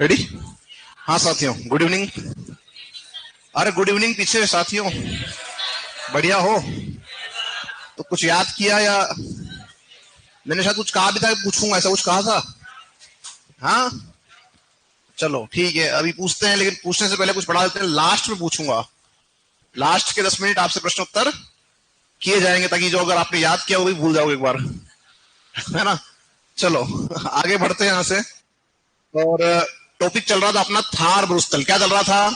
Ready? हाँ साथियों, good evening. अरे गुड इवनिंग पीछे साथियों, बढ़िया हो? तो कुछ याद किया या मैंने शायद कुछ कहा भी था, पूछूंगा, ऐसा कुछ कहा था? हाँ चलो ठीक है, अभी पूछते हैं, लेकिन पूछने से पहले कुछ पढ़ा देते हैं, लास्ट में पूछूंगा। लास्ट के 10 मिनट आपसे प्रश्न उत्तर किए जाएंगे, ताकि जो अगर आपने याद किया वो भी भूल जाओगे एक बार, है ना? चलो आगे बढ़ते हैं यहां से। और टॉपिक चल रहा था अपना थार मरुस्थल। क्या चल रहा था?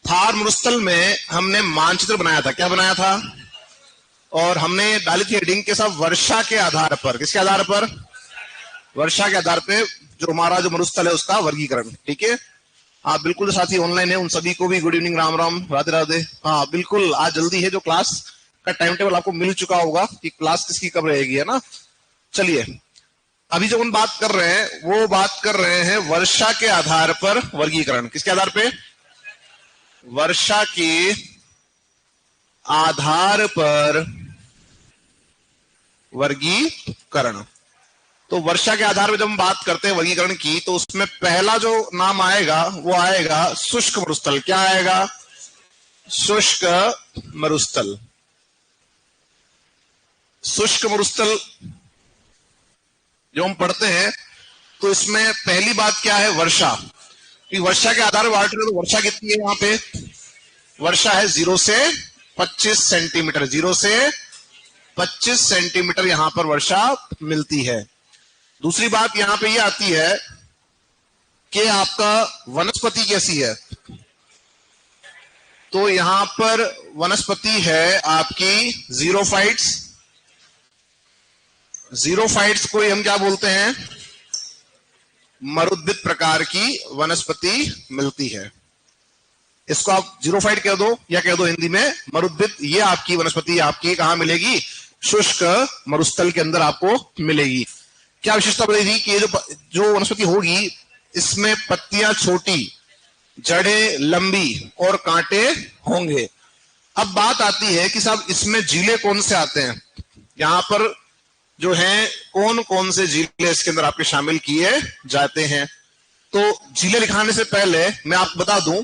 थार मरुस्थल में हमने मानचित्र बनाया था। क्या बनाया था? और हमने डाली थी हेडिंग के साथ वर्षा के आधार पर। किसके आधार पर? वर्षा के आधार पे जो हमारा जो मरुस्थल है उसका वर्गीकरण। ठीक है? हाँ बिल्कुल, साथी ऑनलाइन है उन सभी को भी गुड इवनिंग, राम राम, राधे राधे। हाँ बिल्कुल, आज जल्दी है, जो क्लास का टाइम टेबल आपको मिल चुका होगा कि क्लास किसकी कब रहेगी, है ना? चलिए, अभी जो हम बात कर रहे हैं वो बात कर रहे हैं वर्षा के आधार पर वर्गीकरण। किसके आधार पे? वर्षा के आधार पर वर्गीकरण। तो वर्षा के आधार पर जब हम बात करते हैं वर्गीकरण की, तो उसमें पहला जो नाम आएगा वो आएगा शुष्क मरुस्थल। क्या आएगा? शुष्क मरुस्थल। शुष्क मरुस्थल जो हम पढ़ते हैं, तो इसमें पहली बात क्या है? वर्षा। कि वर्षा के आधार पर बात करें तो वर्षा कितनी है यहाँ पे? वर्षा है 0 से 25 सेंटीमीटर। 0 से 25 सेंटीमीटर यहां पर वर्षा मिलती है। दूसरी बात यहां पे ये आती है कि आपका वनस्पति कैसी है। तो यहां पर वनस्पति है आपकी जीरोफाइट्स। जीरोफाइट्स को हम क्या बोलते हैं? मरुद्भिद प्रकार की वनस्पति मिलती है। इसको आप जीरोफाइट कह दो या कह दो हिंदी में मरुद्भिद। ये आपकी वनस्पति आपकी कहां मिलेगी? शुष्क मरुस्थल के अंदर आपको मिलेगी। क्या विशेषता बढ़ेगी कि जो वनस्पति होगी इसमें पत्तियां छोटी, जड़ें लंबी और कांटे होंगे। अब बात आती है कि साहब इसमें जीले कौन से आते हैं? यहां पर जो हैं कौन कौन से जीले इसके अंदर आपके शामिल किए जाते हैं। तो जीले लिखाने से पहले मैं आपको बता दूं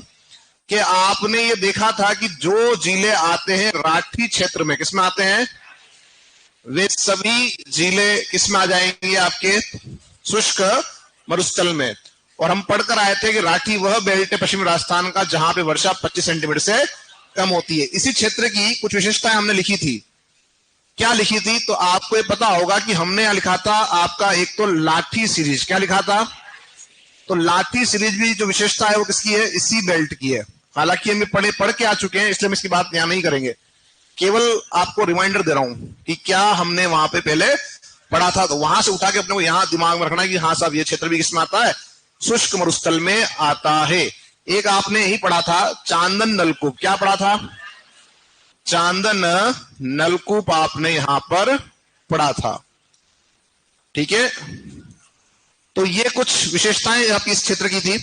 कि आपने ये देखा था कि जो जीले आते हैं राठी क्षेत्र में, किसमें आते हैं? वे सभी जिले किसमें आ जाएंगे? आपके शुष्क मरुस्थल में। और हम पढ़कर आए थे कि राठी वह बेल्ट है पश्चिमी राजस्थान का जहां पे वर्षा 25 सेंटीमीटर से कम होती है। इसी क्षेत्र की कुछ विशेषताएं हमने लिखी थी। क्या लिखी थी? तो आपको ये पता होगा कि हमने यहां लिखा था आपका एक तो लाठी सीरीज। क्या लिखा था? तो लाठी सीरीज भी जो विशेषता है वो किसकी है? इसी बेल्ट की है। हालांकि हम पढ़ के आ चुके हैं, इसलिए हम इसकी बात यहां नहीं करेंगे, केवल आपको रिमाइंडर दे रहा हूं कि क्या हमने वहां पे पहले पढ़ा था। तो वहां से उठा के अपने को यहां दिमाग में रखना है कि हाँ साहब ये क्षेत्र भी किसमें आता है? शुष्क मरुस्थल में आता है। एक आपने ही पढ़ा था चांदन नलकूप। क्या पढ़ा था? चांदन नलकूप आपने यहां पर पढ़ा था। ठीक है? तो ये कुछ विशेषताएं आपकी इस क्षेत्र की थी।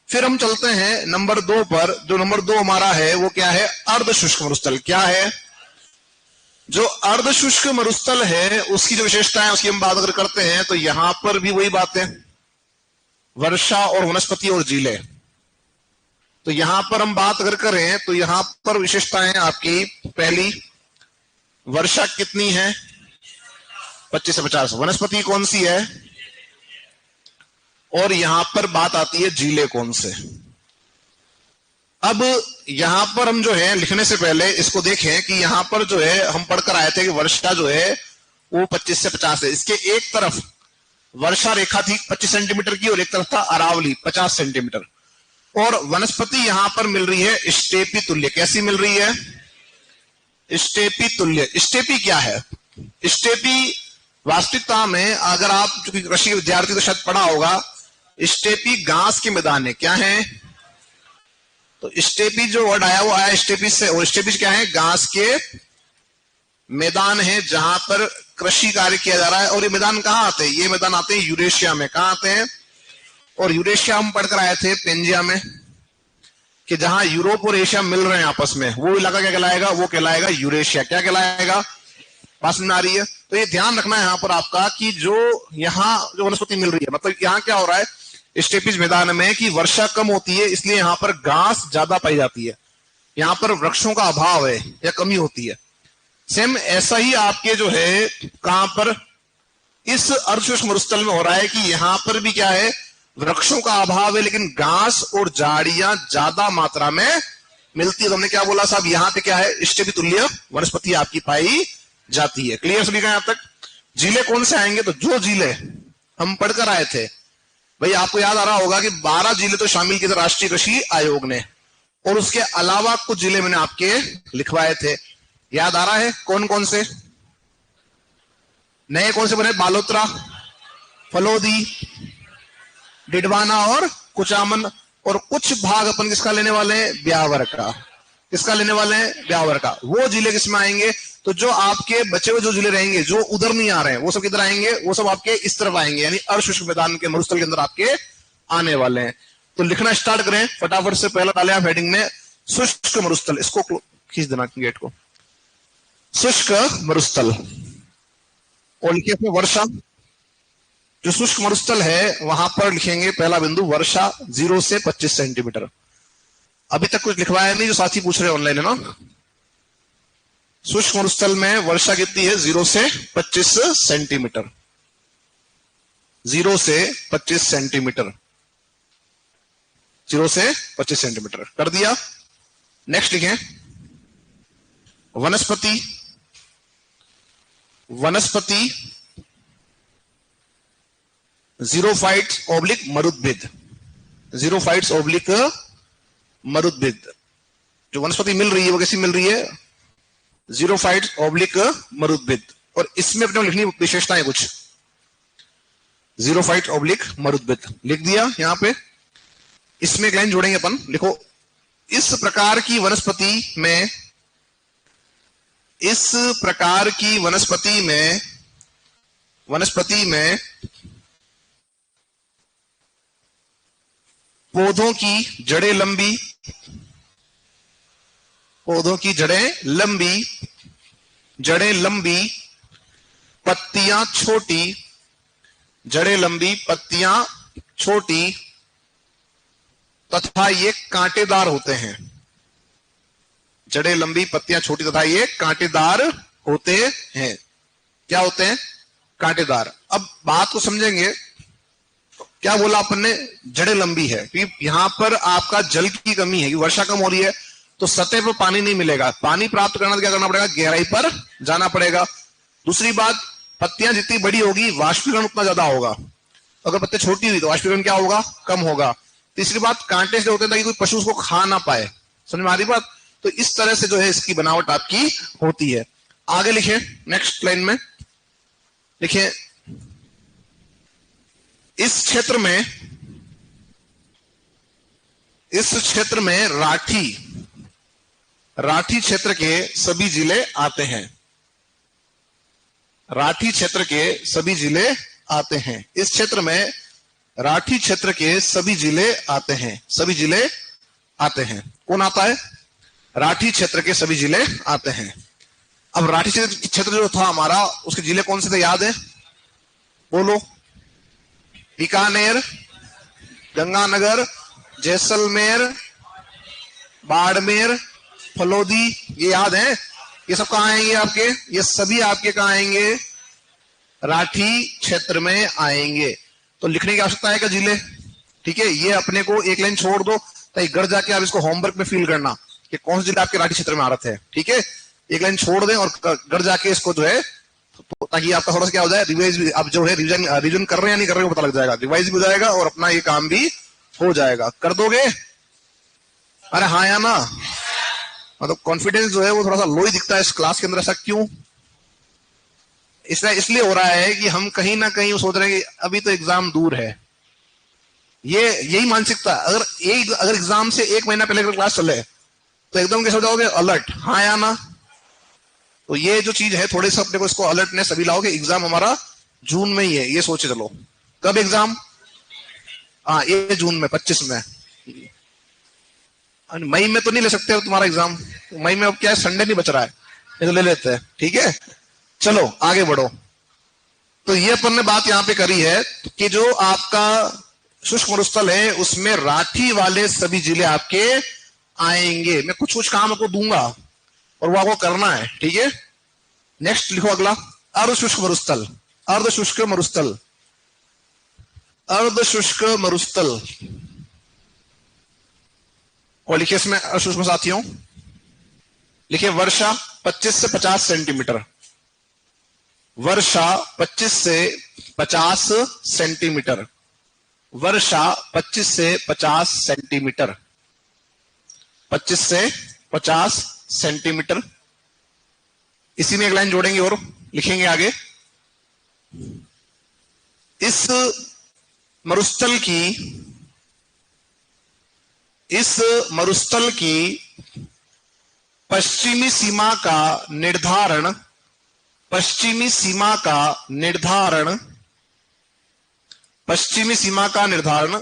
फिर हम चलते हैं नंबर 2 पर। जो नंबर 2 हमारा है वो क्या है? अर्ध शुष्क मरुस्थल। क्या है? जो अर्ध शुष्क मरुस्थल है उसकी जो विशेषता है उसकी हम बात अगर करते हैं, तो यहां पर भी वही बात है, वर्षा और वनस्पति और जीले। तो यहां पर हम बात अगर करें तो यहां पर विशेषताएं आपकी, पहली वर्षा कितनी है? 25 से 50। वनस्पति कौन सी है? और यहां पर बात आती है जीले कौन से। अब यहां पर हम जो है लिखने से पहले इसको देखें कि यहां पर जो है हम पढ़कर आए थे कि वर्षा जो है वो 25 से 50 है। इसके एक तरफ वर्षा रेखा थी 25 सेंटीमीटर की और एक तरफ था अरावली 50 सेंटीमीटर। और वनस्पति यहां पर मिल रही है स्टेपी तुल्य। कैसी मिल रही है? स्टेपी तुल्य। स्टेपी क्या है? स्टेपी वास्तविकता में अगर आप चूंकि कृषि विद्यार्थी तो शायद पढ़ा होगा, स्टेपी घास के मैदान है। क्या है? तो स्टेपी जो वर्ड आया वो आया स्टेपी से। और स्टेपी क्या है? घास के मैदान है जहां पर कृषि कार्य किया जा रहा है। और ये मैदान कहां आते हैं? ये मैदान आते हैं यूरेशिया में। कहां आते हैं? और यूरेशिया हम पढ़कर आए थे पेंजिया में। कि जहां यूरोप और एशिया मिल रहे हैं आपस में, वो इलाका क्या कहलाएगा? वो कहलाएगा यूरेशिया। क्या कहलाएगा? बात समझ में आ रही है? तो ये ध्यान रखना है यहां पर आपका कि जो यहाँ जो वनस्पति मिल रही है, मतलब यहाँ क्या हो रहा है स्टेपिज मैदान में कि वर्षा कम होती है, इसलिए यहाँ पर घास ज्यादा पाई जाती है, यहाँ पर वृक्षों का अभाव है या कमी होती है। सेम ऐसा ही आपके जो है कहां पर इस अर्धशुष्क मरुस्थल में हो रहा है कि यहां पर भी क्या है, वृक्षों का अभाव है, लेकिन घास और झाड़ियां ज्यादा मात्रा में मिलती है। तो हमने क्या बोला साहब, यहां पे क्या है, स्टेपी तुल्य वनस्पति आपकी पाई जाती है। क्लियर सभी का यहां तक? जिले कौन से आएंगे? तो जो जिले हम पढ़कर आए थे भाई, आपको याद आ रहा होगा कि 12 जिले तो शामिल किए थे राष्ट्रीय कृषि आयोग ने, और उसके अलावा कुछ जिले मैंने आपके लिखवाए थे। याद आ रहा है कौन कौन से? नए कौन से बने? बालोतरा, फलोदी, डिडवाना और कुचामन। और कुछ भाग अपन किसका लेने वाले हैं? ब्यावर का। किसका लेने वाले हैं? ब्यावर का। वो जिले किसमें आएंगे? तो जो आपके बचे हुए जो जिले रहेंगे जो उधर नहीं आ रहे हैं, वो सब किधर आएंगे? वो सब आपके इस तरफ आएंगे, यानी अर्धशुष्क मैदान के मरुस्थल के अंदर आपके आने वाले हैं। तो लिखना स्टार्ट करें फटाफट से। पहला डाले आप हेडिंग में शुष्क मरुस्थल, इसको खींच देना गेट को, शुष्क मरुस्थल, और लिखिए इसमें वर्षा। जो शुष्क मरुस्थल है वहां पर लिखेंगे पहला बिंदु वर्षा 0 से 25 सेंटीमीटर। अभी तक कुछ लिखवाया नहीं, जो साथी पूछ रहे ऑनलाइन है ना। शुष्क मरुस्थल में वर्षा कितनी है? 0 से 25 सेंटीमीटर। 0 से 25 सेंटीमीटर, 0 से 25 सेंटीमीटर कर दिया। नेक्स्ट लिखें वनस्पति। वनस्पति ज़ीरोफाइट्स ओब्लिक मरुद्भिद। ज़ीरोफाइट्स ओब्लिक मरुद्भिद। जो वनस्पति मिल रही है वो कैसी मिल रही है? ज़ीरोफाइट्स ओब्लिक मरुद्भिद। और इसमें अपने लिखनी विशेषताएं कुछ, ज़ीरोफाइट्स ओब्लिक मरुद्भिद लिख दिया यहां पे। इसमें एक लाइन जोड़ेंगे अपन, लिखो इस प्रकार की वनस्पति में, इस प्रकार की वनस्पति में पौधों की जड़ें लंबी, पौधों की जड़ें लंबी, पत्तियां छोटी, जड़ें लंबी, पत्तियां छोटी, तथा ये कांटेदार होते हैं। जड़ें लंबी, पत्तियां छोटी, तथा ये कांटेदार होते हैं। क्या होते हैं? कांटेदार। अब बात को समझेंगे। क्या बोला अपन ने? जड़ें लंबी है क्योंकि यहां पर आपका जल की कमी है, कि वर्षा कम हो रही है तो सतह पर पानी नहीं मिलेगा। पानी प्राप्त करना तो क्या करना पड़ेगा? गहराई पर जाना पड़ेगा। दूसरी बात, पत्तियां जितनी बड़ी होगी वाष्पीकरण उतना ज्यादा होगा। अगर पत्ते छोटी हुई तो वाष्पीकरण क्या होगा? कम होगा। तीसरी बात, कांटे से होते हैं ताकि कोई पशु उसको खा ना पाए। समझ में आ रही बात? तो इस तरह से जो है इसकी बनावट आपकी होती है। आगे लिखे, नेक्स्ट लाइन में लिखे इस क्षेत्र में राठी क्षेत्र के सभी जिले आते हैं। राठी क्षेत्र के सभी जिले आते हैं। इस क्षेत्र में राठी क्षेत्र के सभी जिले आते हैं। सभी जिले आते हैं। कौन आता है? राठी क्षेत्र के सभी जिले आते हैं। अब राठी क्षेत्र जो था हमारा, उसके जिले कौन से थे याद है? बोलो। बीकानेर, गंगानगर, जैसलमेर, बाड़मेर, फलोदी, ये याद है? ये सब कहां आएंगे आपके? ये सभी आपके कहां आएंगे? राठी क्षेत्र में आएंगे। तो लिखने की आवश्यकता है क्या जिले? ठीक है, ये अपने को एक लाइन छोड़ दो ताकि घर जाके आप इसको होमवर्क में फील करना कि कौन से जिले आपके राठी क्षेत्र में आ रहे थे। ठीक है, एक लाइन छोड़ दें और घर जाके इसको जो है, तो ताकि आपका थोड़ा सा क्या हो जाए, रिवाइज भी, आप जो है रिविजन कर रहे हैं या नहीं कर रहे हैं पता लग जाएगा। रिवाइज भी हो जाएगा और अपना ये काम भी हो जाएगा। कर दोगे? अरे हाँ या ना? मतलब कॉन्फिडेंस जो है वो थोड़ा सा लो ही दिखता है इस क्लास के अंदर। ऐसा क्यों? इसलिए हो रहा है कि हम कहीं ना कहीं सोच रहे हैं कि अभी तो एग्जाम दूर है। यही मानसिकता। अगर एग्जाम से 1 महीना पहले अगर क्लास चले तो एकदम कैसे हो जाओगे? अलर्ट। हाँ या ना? तो ये जो चीज है, थोड़े से अपने को इसको अलर्टनेस अभी लाओगे। एग्जाम हमारा जून में ही है, ये सोचे चलो। कब एग्जाम? हाँ, ये जून में 25 में। मई में तो नहीं ले सकते हो तुम्हारा एग्जाम, मई में अब क्या है, संडे नहीं बच रहा है, ये तो ले लेते हैं। ठीक है, चलो आगे बढ़ो। तो ये अपन ने बात यहां पे करी है कि जो आपका शुष्क मरुस्थल है उसमें राठी वाले सभी जिले आपके आएंगे। मैं कुछ कुछ काम आपको दूंगा और वो आपको करना है। ठीक है, नेक्स्ट लिखो अगला, अर्धशुष्क मरुस्थल। अर्धशुष्क मरुस्थल, अर्धशुष्क मरुस्थल और लिखिए इसमें अर्धशुष्क साथियों, लिखिए वर्षा 25 से 50 सेंटीमीटर, वर्षा 25 से 50 सेंटीमीटर, वर्षा 25 से 50 सेंटीमीटर, 25 से 50 सेंटीमीटर। इसी में एक लाइन जोड़ेंगे और लिखेंगे आगे, इस मरुस्थल की पश्चिमी सीमा का निर्धारण, पश्चिमी सीमा का निर्धारण, पश्चिमी सीमा का निर्धारण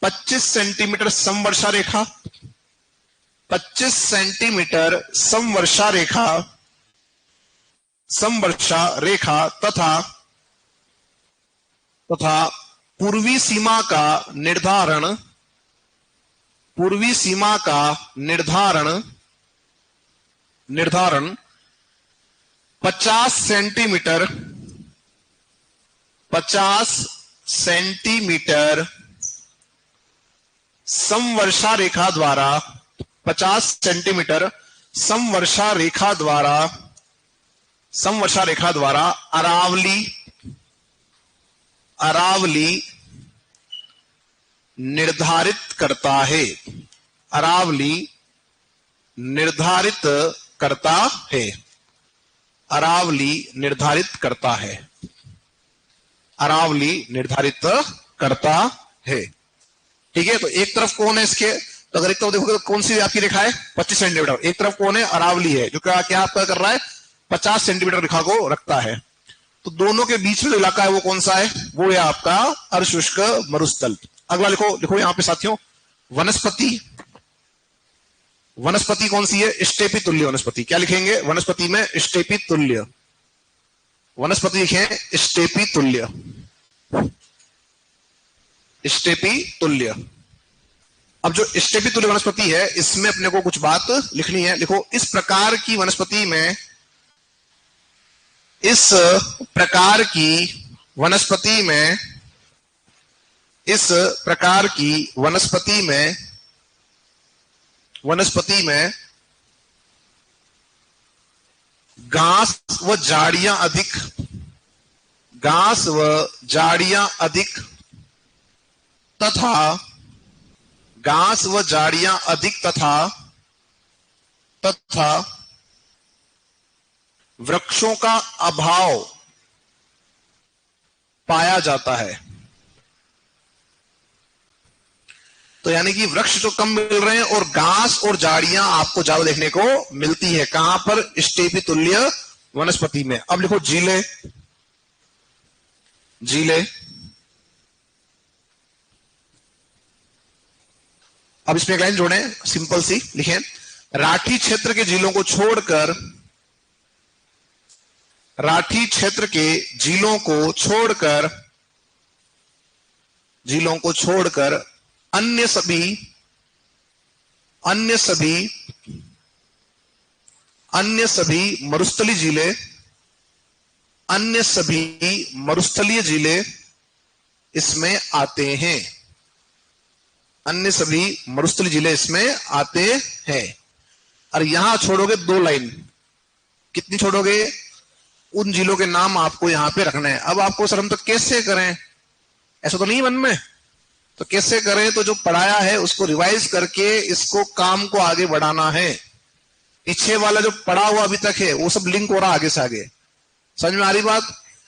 25 सेंटीमीटर समवर्षा रेखा, 25 सेंटीमीटर समवर्षा रेखा, समवर्षा रेखा तथा पूर्वी सीमा का निर्धारण, पूर्वी सीमा का निर्धारण 50 सेंटीमीटर, 50 सेंटीमीटर समवर्षा रेखा द्वारा, 50 सेंटीमीटर समवर्षा रेखा द्वारा, समवर्षा रेखा द्वारा अरावली, अरावली निर्धारित करता है, अरावली निर्धारित करता है, अरावली निर्धारित करता है, अरावली निर्धारित करता है। ठीक है, तो एक तरफ कौन है इसके, तो अगर एक तरफ देखोगे तो कौन सी आपकी रेखा है 25 सेंटीमीटर, एक तरफ कौन है अरावली है जो क्या आपका कर रहा है 50 सेंटीमीटर रेखा को रखता है। तो दोनों के बीच में जो इलाका है वो कौन सा है, वो है आपका अर्धशुष्क मरुस्थल। अगला लिखो, लिखो यहां पे साथियों, वनस्पति, वनस्पति कौन सी है, स्टेपी तुल्य वनस्पति। क्या लिखेंगे वनस्पति में, स्टेपी तुल्य, वनस्पति लिखें स्टेपी तुल्य, स्टेपी तुल्य। अब जो स्टेपी तुल्य वनस्पति है इसमें अपने को कुछ बात लिखनी है। लिखो, इस प्रकार की वनस्पति में, इस प्रकार की वनस्पति में, इस प्रकार की वनस्पति में, वनस्पति में घास व झाड़ियां अधिक, घास व झाड़ियां अधिक तथा, घास व झाड़ियां अधिक तथा वृक्षों का अभाव पाया जाता है। तो यानी कि वृक्ष जो कम मिल रहे हैं और घास और झाड़ियां आपको ज्यादा देखने को मिलती है। कहां पर, स्टेपी तुल्य वनस्पति में। अब लिखो जीले, जीले। अब इसमें एक लाइन जोड़ें सिंपल सी, लिखें, राठी क्षेत्र के जिलों को छोड़कर, राठी क्षेत्र के जिलों को छोड़कर, जिलों को छोड़कर अन्य सभी, अन्य सभी, अन्य सभी मरुस्थलीय जिले, अन्य सभी मरुस्थलीय जिले इसमें आते हैं, अन्य सभी मरुस्थलीय जिले इसमें आते हैं। और यहां छोड़ोगे 2 लाइन, कितनी छोड़ोगे, उन जिलों के नाम आपको यहां पे रखना है। अब आपको सर हम तो कैसे करें, ऐसा तो नहीं मन में, तो कैसे करें, तो जो पढ़ाया है उसको रिवाइज करके इसको काम को आगे बढ़ाना है। पीछे वाला जो पढ़ा हुआ अभी तक है वो सब लिंक हो रहा आगे से आगे, समझ में आ रही बात।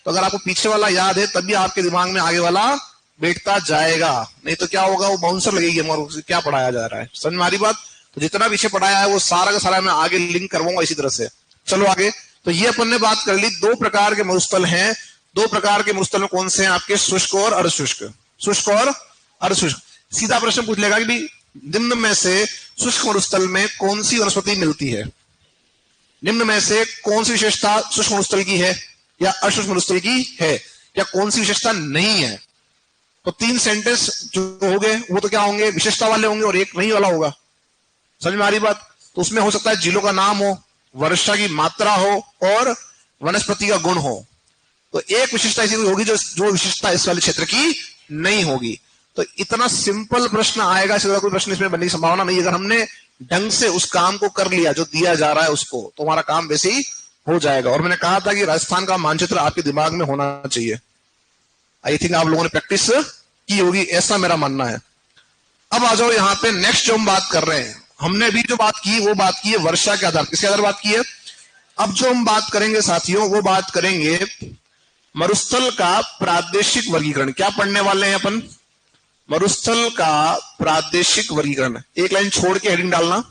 तो अगर आपको पीछे वाला याद है तभी आपके दिमाग में आगे वाला बैठता जाएगा, नहीं तो क्या होगा, वो बाउंसर लगेगी हमारे, क्या पढ़ाया जा रहा है, समझ में आ रही बात। तो जितना पीछे पढ़ाया है वो सारा का सारा मैं आगे लिंक करवाऊंगा इसी तरह से। चलो आगे। तो ये अपन ने बात कर ली, 2 प्रकार के मरुस्थल हैं। 2 प्रकार के मरुस्थल में कौन से हैं आपके, शुष्क और अर्धशुष्क, शुष्क और अर्धशुष्क। सीधा प्रश्न पूछ लेगा कि भाई निम्न में से शुष्क मरुस्थल में कौन सी वनस्पति मिलती है? निम्न में से कौन सी विशेषता शुष्क मरुस्थल की है या अशुष्क मरुस्थल की है, या कौन सी विशेषता नहीं है? तो 3 सेंटेंस जो हो गए वो तो क्या होंगे, विशेषता वाले होंगे, और एक नहीं वाला होगा। समझ में आ रही बात? तो उसमें हो सकता है जिलों का नाम हो, वर्षा की मात्रा हो और वनस्पति का गुण हो। तो एक विशेषता ऐसी होगी जो विशेषता इस वाले क्षेत्र की नहीं होगी। तो इतना सिंपल प्रश्न आएगा, इससे ज्यादा कोई प्रश्न इसमें बनने की संभावना नहीं। अगर हमने ढंग से उस काम को कर लिया जो दिया जा रहा है उसको, तो हमारा काम वैसे ही हो जाएगा। और मैंने कहा था कि राजस्थान का मानचित्र आपके दिमाग में होना चाहिए। आई थिंक आप लोगों ने प्रैक्टिस की होगी, ऐसा मेरा मानना है। अब आ जाओ यहाँ पे, नेक्स्ट जो हम बात कर रहे हैं, हमने अभी जो बात की वो बात की है वर्षा के आधार, किसके आधार बात की है? अब जो हम बात करेंगे साथियों, वो बात करेंगे मरुस्थल का प्रादेशिक वर्गीकरण। क्या पढ़ने वाले हैं अपन? मरुस्थल का प्रादेशिक वर्गीकरण। एक लाइन छोड़ के हेडिंग डालना,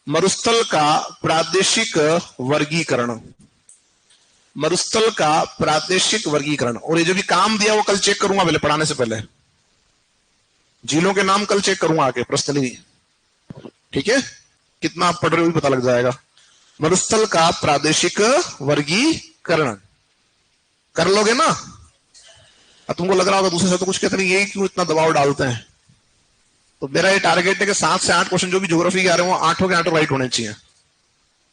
मरुस्थल का प्रादेशिक वर्गीकरण। मरुस्थल का प्रादेशिक वर्गीकरण। और ये जो भी काम दिया वो कल चेक करूंगा, पहले पढ़ाने से पहले जिलों के नाम कल चेक करूंगा आके पर्सनली, ठीक है? कितना आप पढ़ रहे हो भी पता लग जाएगा। मरुस्थल का प्रादेशिक वर्गीकरण कर लोगे ना? अब तुमको लग रहा होगा दूसरे से तो कुछ कहते नहीं, ये क्यों इतना दबाव डालते हैं? तो मेरा ये टारगेट है कि 7 से 8 क्वेश्चन जो भी ज्योग्राफी के आ रहे हैं वो 8 के 8 राइट होने चाहिए।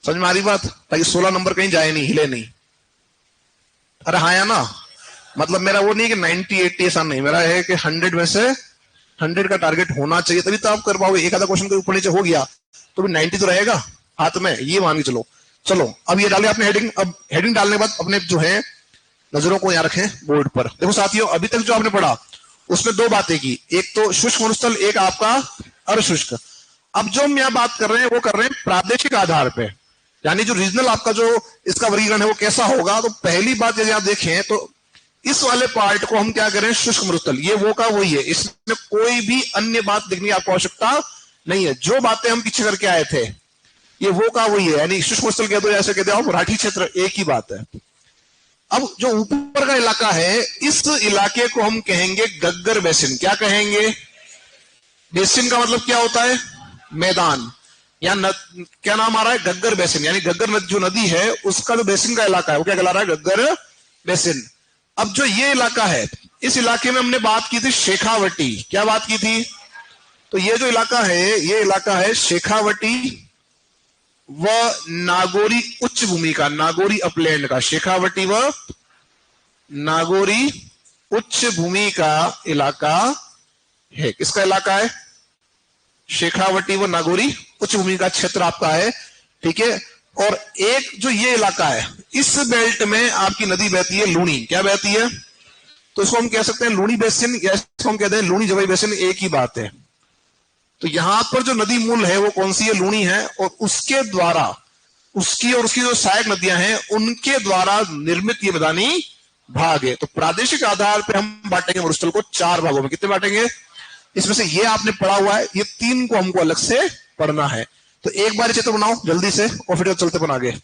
समझ में आ रही बात? ताकि 16 नंबर कहीं जाए नहीं, हिले नहीं। अरे हाँ या ना? मतलब मेरा वो नहीं कि 90 80 ऐसा नहीं, मेरा है कि 100 में से 100 का टारगेट होना चाहिए, तभी तो आप कर पाओगे। एक आधा क्वेश्चन के ऊपर नीचे हो गया तो भी 90 तो रहेगा हाथ में, ये मान के चलो। चलो अब ये डाले आपने हेडिंग। अब हेडिंग डालने के बाद अपने जो है नजरों को यहां रखें बोर्ड पर। देखो साथियों, अभी तक जो आपने पढ़ा उसमें 2 बातें की, एक तो शुष्क मरुस्थल, एक आपका अशुष्क। अब जो हम यहाँ बात कर रहे हैं वो कर रहे हैं प्रादेशिक आधार पे, यानी जो रीजनल आपका जो इसका वर्गीकरण है वो कैसा होगा। तो पहली बात यदि आप देखें तो इस वाले पार्ट को हम क्या करें, शुष्क मरुस्थल। ये वो का वही है, इसमें कोई भी अन्य बात देखने की आपको आवश्यकता नहीं है। जो बातें हम पीछे करके आए थे ये वो का वही है, यानी शुष्क मरुस्थल कह दो, ऐसे कहते हो मराठी क्षेत्र, एक ही बात है। अब जो ऊपर का इलाका है, इस इलाके को हम कहेंगे गग्गर बेसिन। क्या कहेंगे? बेसिन का मतलब क्या होता है? मैदान। या क्या नाम आ रहा है? गग्गर बेसिन। यानी गग्गर जो नदी है उसका जो बेसिन का इलाका है वो क्या कहला रहा है? गग्गर बेसिन। अब जो ये इलाका है, इस इलाके में हमने बात की थी शेखावटी। क्या बात की थी? तो ये जो इलाका है ये इलाका है शेखावटी व नागौरी उच्च भूमि का, नागौरी अपलैंड का। शेखावटी व नागौरी उच्च भूमि का इलाका है। किसका इलाका है? शेखावटी व नागौरी उच्च भूमि का क्षेत्र आपका है, ठीक है। और एक जो ये इलाका है, इस बेल्ट में आपकी नदी बहती है लूणी। क्या बहती है? तो इसको हम कह सकते हैं लूणी बेसिन, या इसको हम कहते हैं लूणी जवाई बेसिन, एक ही बात है। तो यहां पर जो नदी मूल है वो कौन सी है? लूणी है। और उसके द्वारा, उसकी और उसकी जो सहायक नदियां हैं उनके द्वारा निर्मित ये मैदानी भाग है। तो प्रादेशिक आधार पर हम बांटेंगे मरुस्थल को 4 भागों में। कितने बांटेंगे? इसमें से ये आपने पढ़ा हुआ है, ये 3 को हमको अलग से पढ़ना है। तो एक बार चित्र बनाओ जल्दी से और फिर चलते अपन आगे।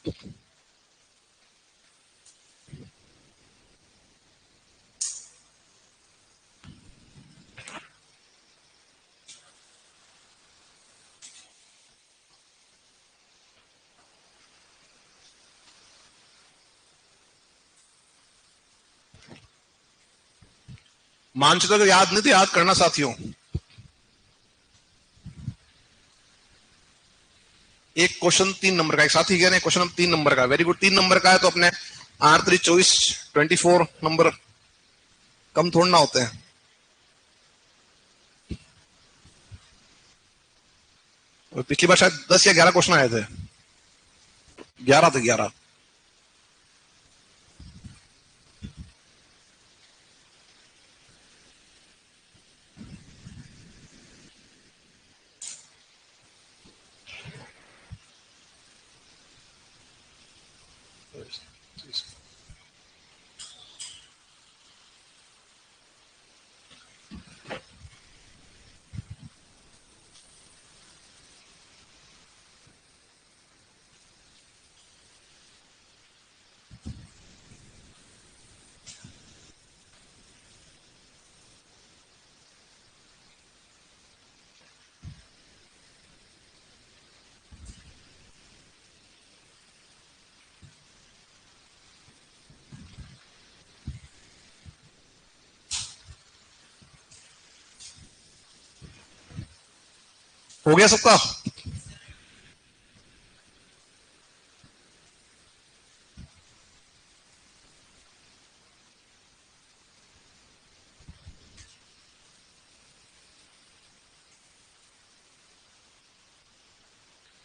मानचित्र तो याद नहीं थे, याद करना साथियों। एक क्वेश्चन 3 नंबर का, एक साथी कह रहे हैं क्वेश्चन 3 नंबर का, वेरी गुड। 3 नंबर का है तो अपने R3 24 24 नंबर कम थोड़ा ना होते हैं। पिछली बार शायद 10 या 11 क्वेश्चन आए थे, 11 थे 11। हो गया सबका?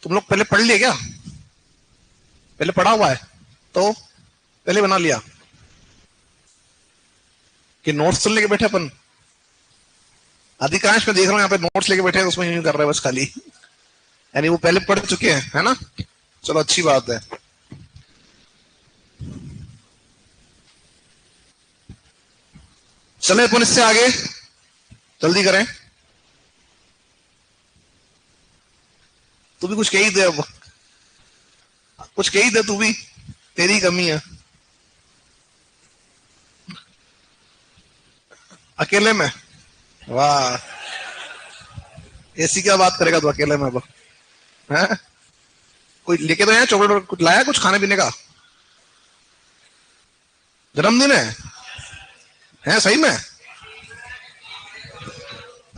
तुम लोग पहले पढ़ लिए क्या? पहले पढ़ा हुआ है तो पहले बना लिया कि नोट्स तो लेके बैठे अपन? अधिकांश में देख रहा हूं यहाँ पे नोट्स लेके बैठे हैं, उसमें यूं कर रहे हैं बस खाली, यानी वो पहले पढ़ चुके हैं, है ना? चलो अच्छी बात है। चले अपन इससे आगे, जल्दी करें। तू भी कुछ कह ही दे, अब कुछ कह ही दे, तू भी, तेरी कमी है। अकेले में? वाह, ऐसी क्या बात करेगा तू अकेले में? अब है कोई लेके तो, यहाँ चॉकलेट कुछ लाया, कुछ खाने पीने का? जन्मदिन है सही में?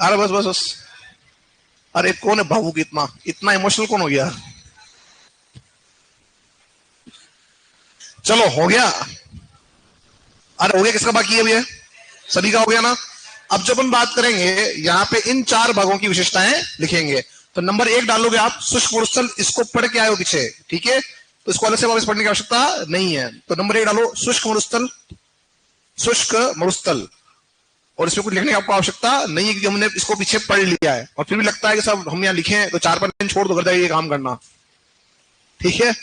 अरे बस बस बस, अरे कौन है भावुक, इतना इतना इमोशनल कौन हो गया? चलो हो गया। अरे हो गया, किसका बाकी है अभी? सभी का हो गया ना? अब जब हम बात करेंगे यहाँ पे इन चार भागों की विशेषताएं लिखेंगे, तो नंबर 1 डालोगे आप शुष्क मरुस्थल, इसको पढ़ के आए हो पीछे, ठीक है? तो इसको अलग से वापस पढ़ने की आवश्यकता नहीं है। तो नंबर 1 डालो शुष्क मरुस्थल, शुष्क मरुस्थल, और इसमें कुछ लिखने की आपको आवश्यकता नहीं है क्योंकि हमने इसको पीछे पढ़ लिया है। और फिर भी लगता है कि सब हम यहाँ लिखे तो 4 पेन छोड़ दो, कर जाइए काम करना, ठीक है?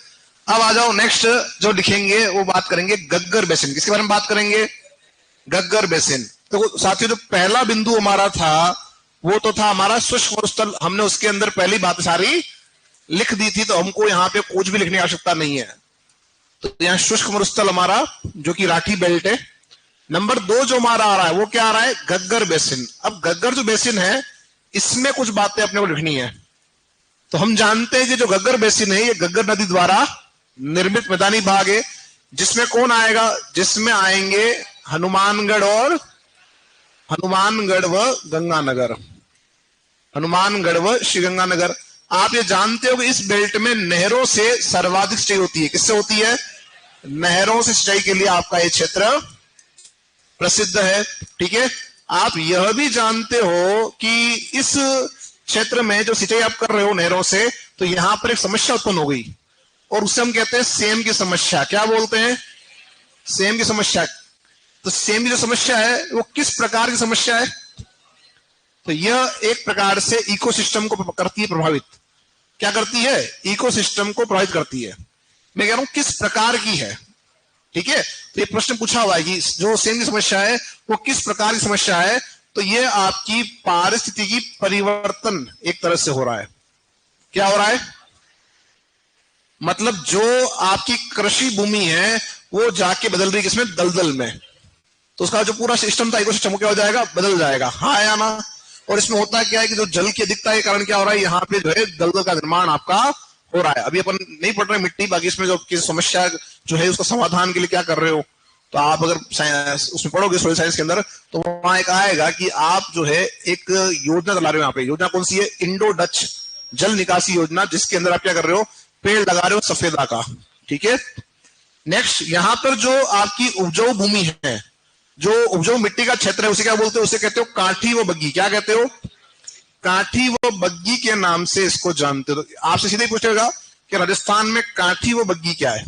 अब आ जाओ नेक्स्ट जो लिखेंगे वो बात करेंगे गग्गर बेसिन। किसके बारे में बात करेंगे? गग्गर बेसिन। तो साथियों जो पहला बिंदु हमारा था वो तो था हमारा शुष्क मरुस्थल, हमने उसके अंदर पहली बात सारी लिख दी थी, तो हमको यहाँ पे कुछ भी लिखने की आवश्यकता नहीं है। तो यहाँ शुष्क मरुस्थल हमारा जो कि राठी बेल्ट है। नंबर 2 जो हमारा आ रहा है वो क्या आ रहा है? गग्गर बेसिन। अब गग्गर जो बेसिन है इसमें कुछ बातें अपने को लिखनी है। तो हम जानते हैं कि जो गग्गर बेसिन है ये गग्गर नदी द्वारा निर्मित मैदानी भाग है, जिसमें कौन आएगा? जिसमें आएंगे हनुमानगढ़ व गंगानगर, हनुमानगढ़ व श्रीगंगानगर। आप ये जानते हो कि इस बेल्ट में नहरों से सर्वाधिक सिंचाई होती है। किससे होती है? नहरों से सिंचाई के लिए आपका ये क्षेत्र प्रसिद्ध है, ठीक है? आप यह भी जानते हो कि इस क्षेत्र में जो सिंचाई आप कर रहे हो नहरों से, तो यहां पर एक समस्या उत्पन्न हो गई और उससे हम कहते हैं सेम की समस्या। क्या बोलते हैं? सेम की समस्या। तो सेम की जो समस्या है वो किस प्रकार की समस्या है? तो यह एक प्रकार से इकोसिस्टम को करती है प्रभावित। क्या करती है? इकोसिस्टम को प्रभावित करती है। मैं कह रहा हूं किस प्रकार की है, ठीक है? तो ये प्रश्न पूछा हुआ है कि जो सेम की समस्या है वो किस प्रकार की समस्या है। तो ये आपकी पारिस्थितिकी परिवर्तन एक तरह से हो रहा है। क्या हो रहा है? मतलब जो आपकी कृषि भूमि है वो जाके बदल रही है किसमें? दलदल में। तो उसका जो पूरा सिस्टम था इकोसिस्टम क्या हो जाएगा? बदल जाएगा, हाँ या ना? और इसमें होता क्या है कि जो जल की अधिकता के कारण क्या हो रहा है? यहाँ पे जो है दलदल का निर्माण आपका हो रहा है। अभी अपन नहीं पढ़ रहे मिट्टी, बाकी इसमें जो समस्या जो है उसका समाधान के लिए क्या कर रहे हो, तो आप अगर उसमें पढ़ोगे सोइल साइंस के अंदर, तो वहां एक आएगा कि आप जो है एक योजना चला रहे हो। यहाँ पे योजना कौन सी है? इंडो डच जल निकासी योजना, जिसके अंदर आप क्या कर रहे हो? पेड़ लगा रहे हो सफेदा का, ठीक है? नेक्स्ट, यहां पर जो आपकी उपजाऊ भूमि है, जो उपजाऊ मिट्टी का क्षेत्र है, उसे क्या बोलते हो? उसे कहते हो काठी व बग्गी। क्या कहते हो? काठी व बग्गी के नाम से इसको जानते हो। तो आपसे सीधे पूछेगा कि राजस्थान में काठी व बग्गी क्या है,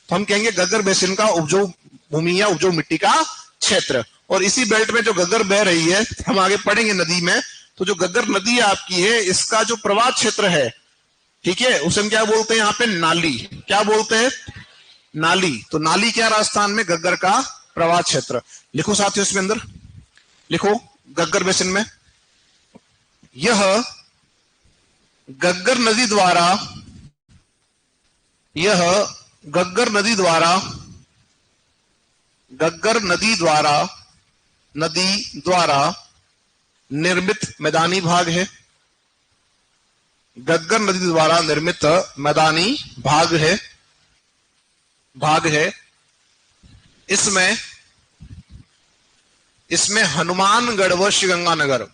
तो हम कहेंगे गग्गर बेसिन का उपजाऊ भूमि या उपजाऊ मिट्टी का क्षेत्र। और इसी बेल्ट में जो गग्गर बह रही है, हम आगे पढ़ेंगे नदी में, तो जो गग्गर नदी आपकी है इसका जो प्रवाह क्षेत्र है, ठीक है, उसे हम क्या बोलते हैं? यहाँ पे नाली। क्या बोलते हैं? नाली। तो नाली क्या? राजस्थान में गग्गर का प्रवाह क्षेत्र। लिखो साथियों इसमें अंदर, लिखो गग्गर बेसिन में यह गग्गर नदी द्वारा, यह गग्गर नदी द्वारा, गग्गर नदी द्वारा, नदी द्वारा निर्मित मैदानी भाग है। गग्गर नदी द्वारा निर्मित मैदानी भाग है। इसमें हनुमानगढ़ व श्रीगंगानगर,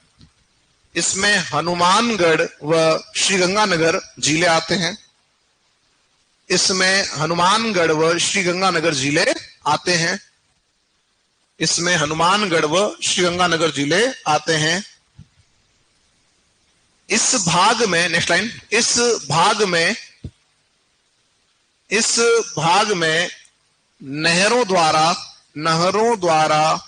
इसमें हनुमानगढ़ व श्रीगंगानगर जिले आते हैं। इसमें हनुमानगढ़ व श्रीगंगानगर जिले आते हैं। इसमें हनुमानगढ़ व श्रीगंगानगर जिले आते हैं। इस भाग में, नेक्स्ट लाइन, इस भाग में नहरों द्वारा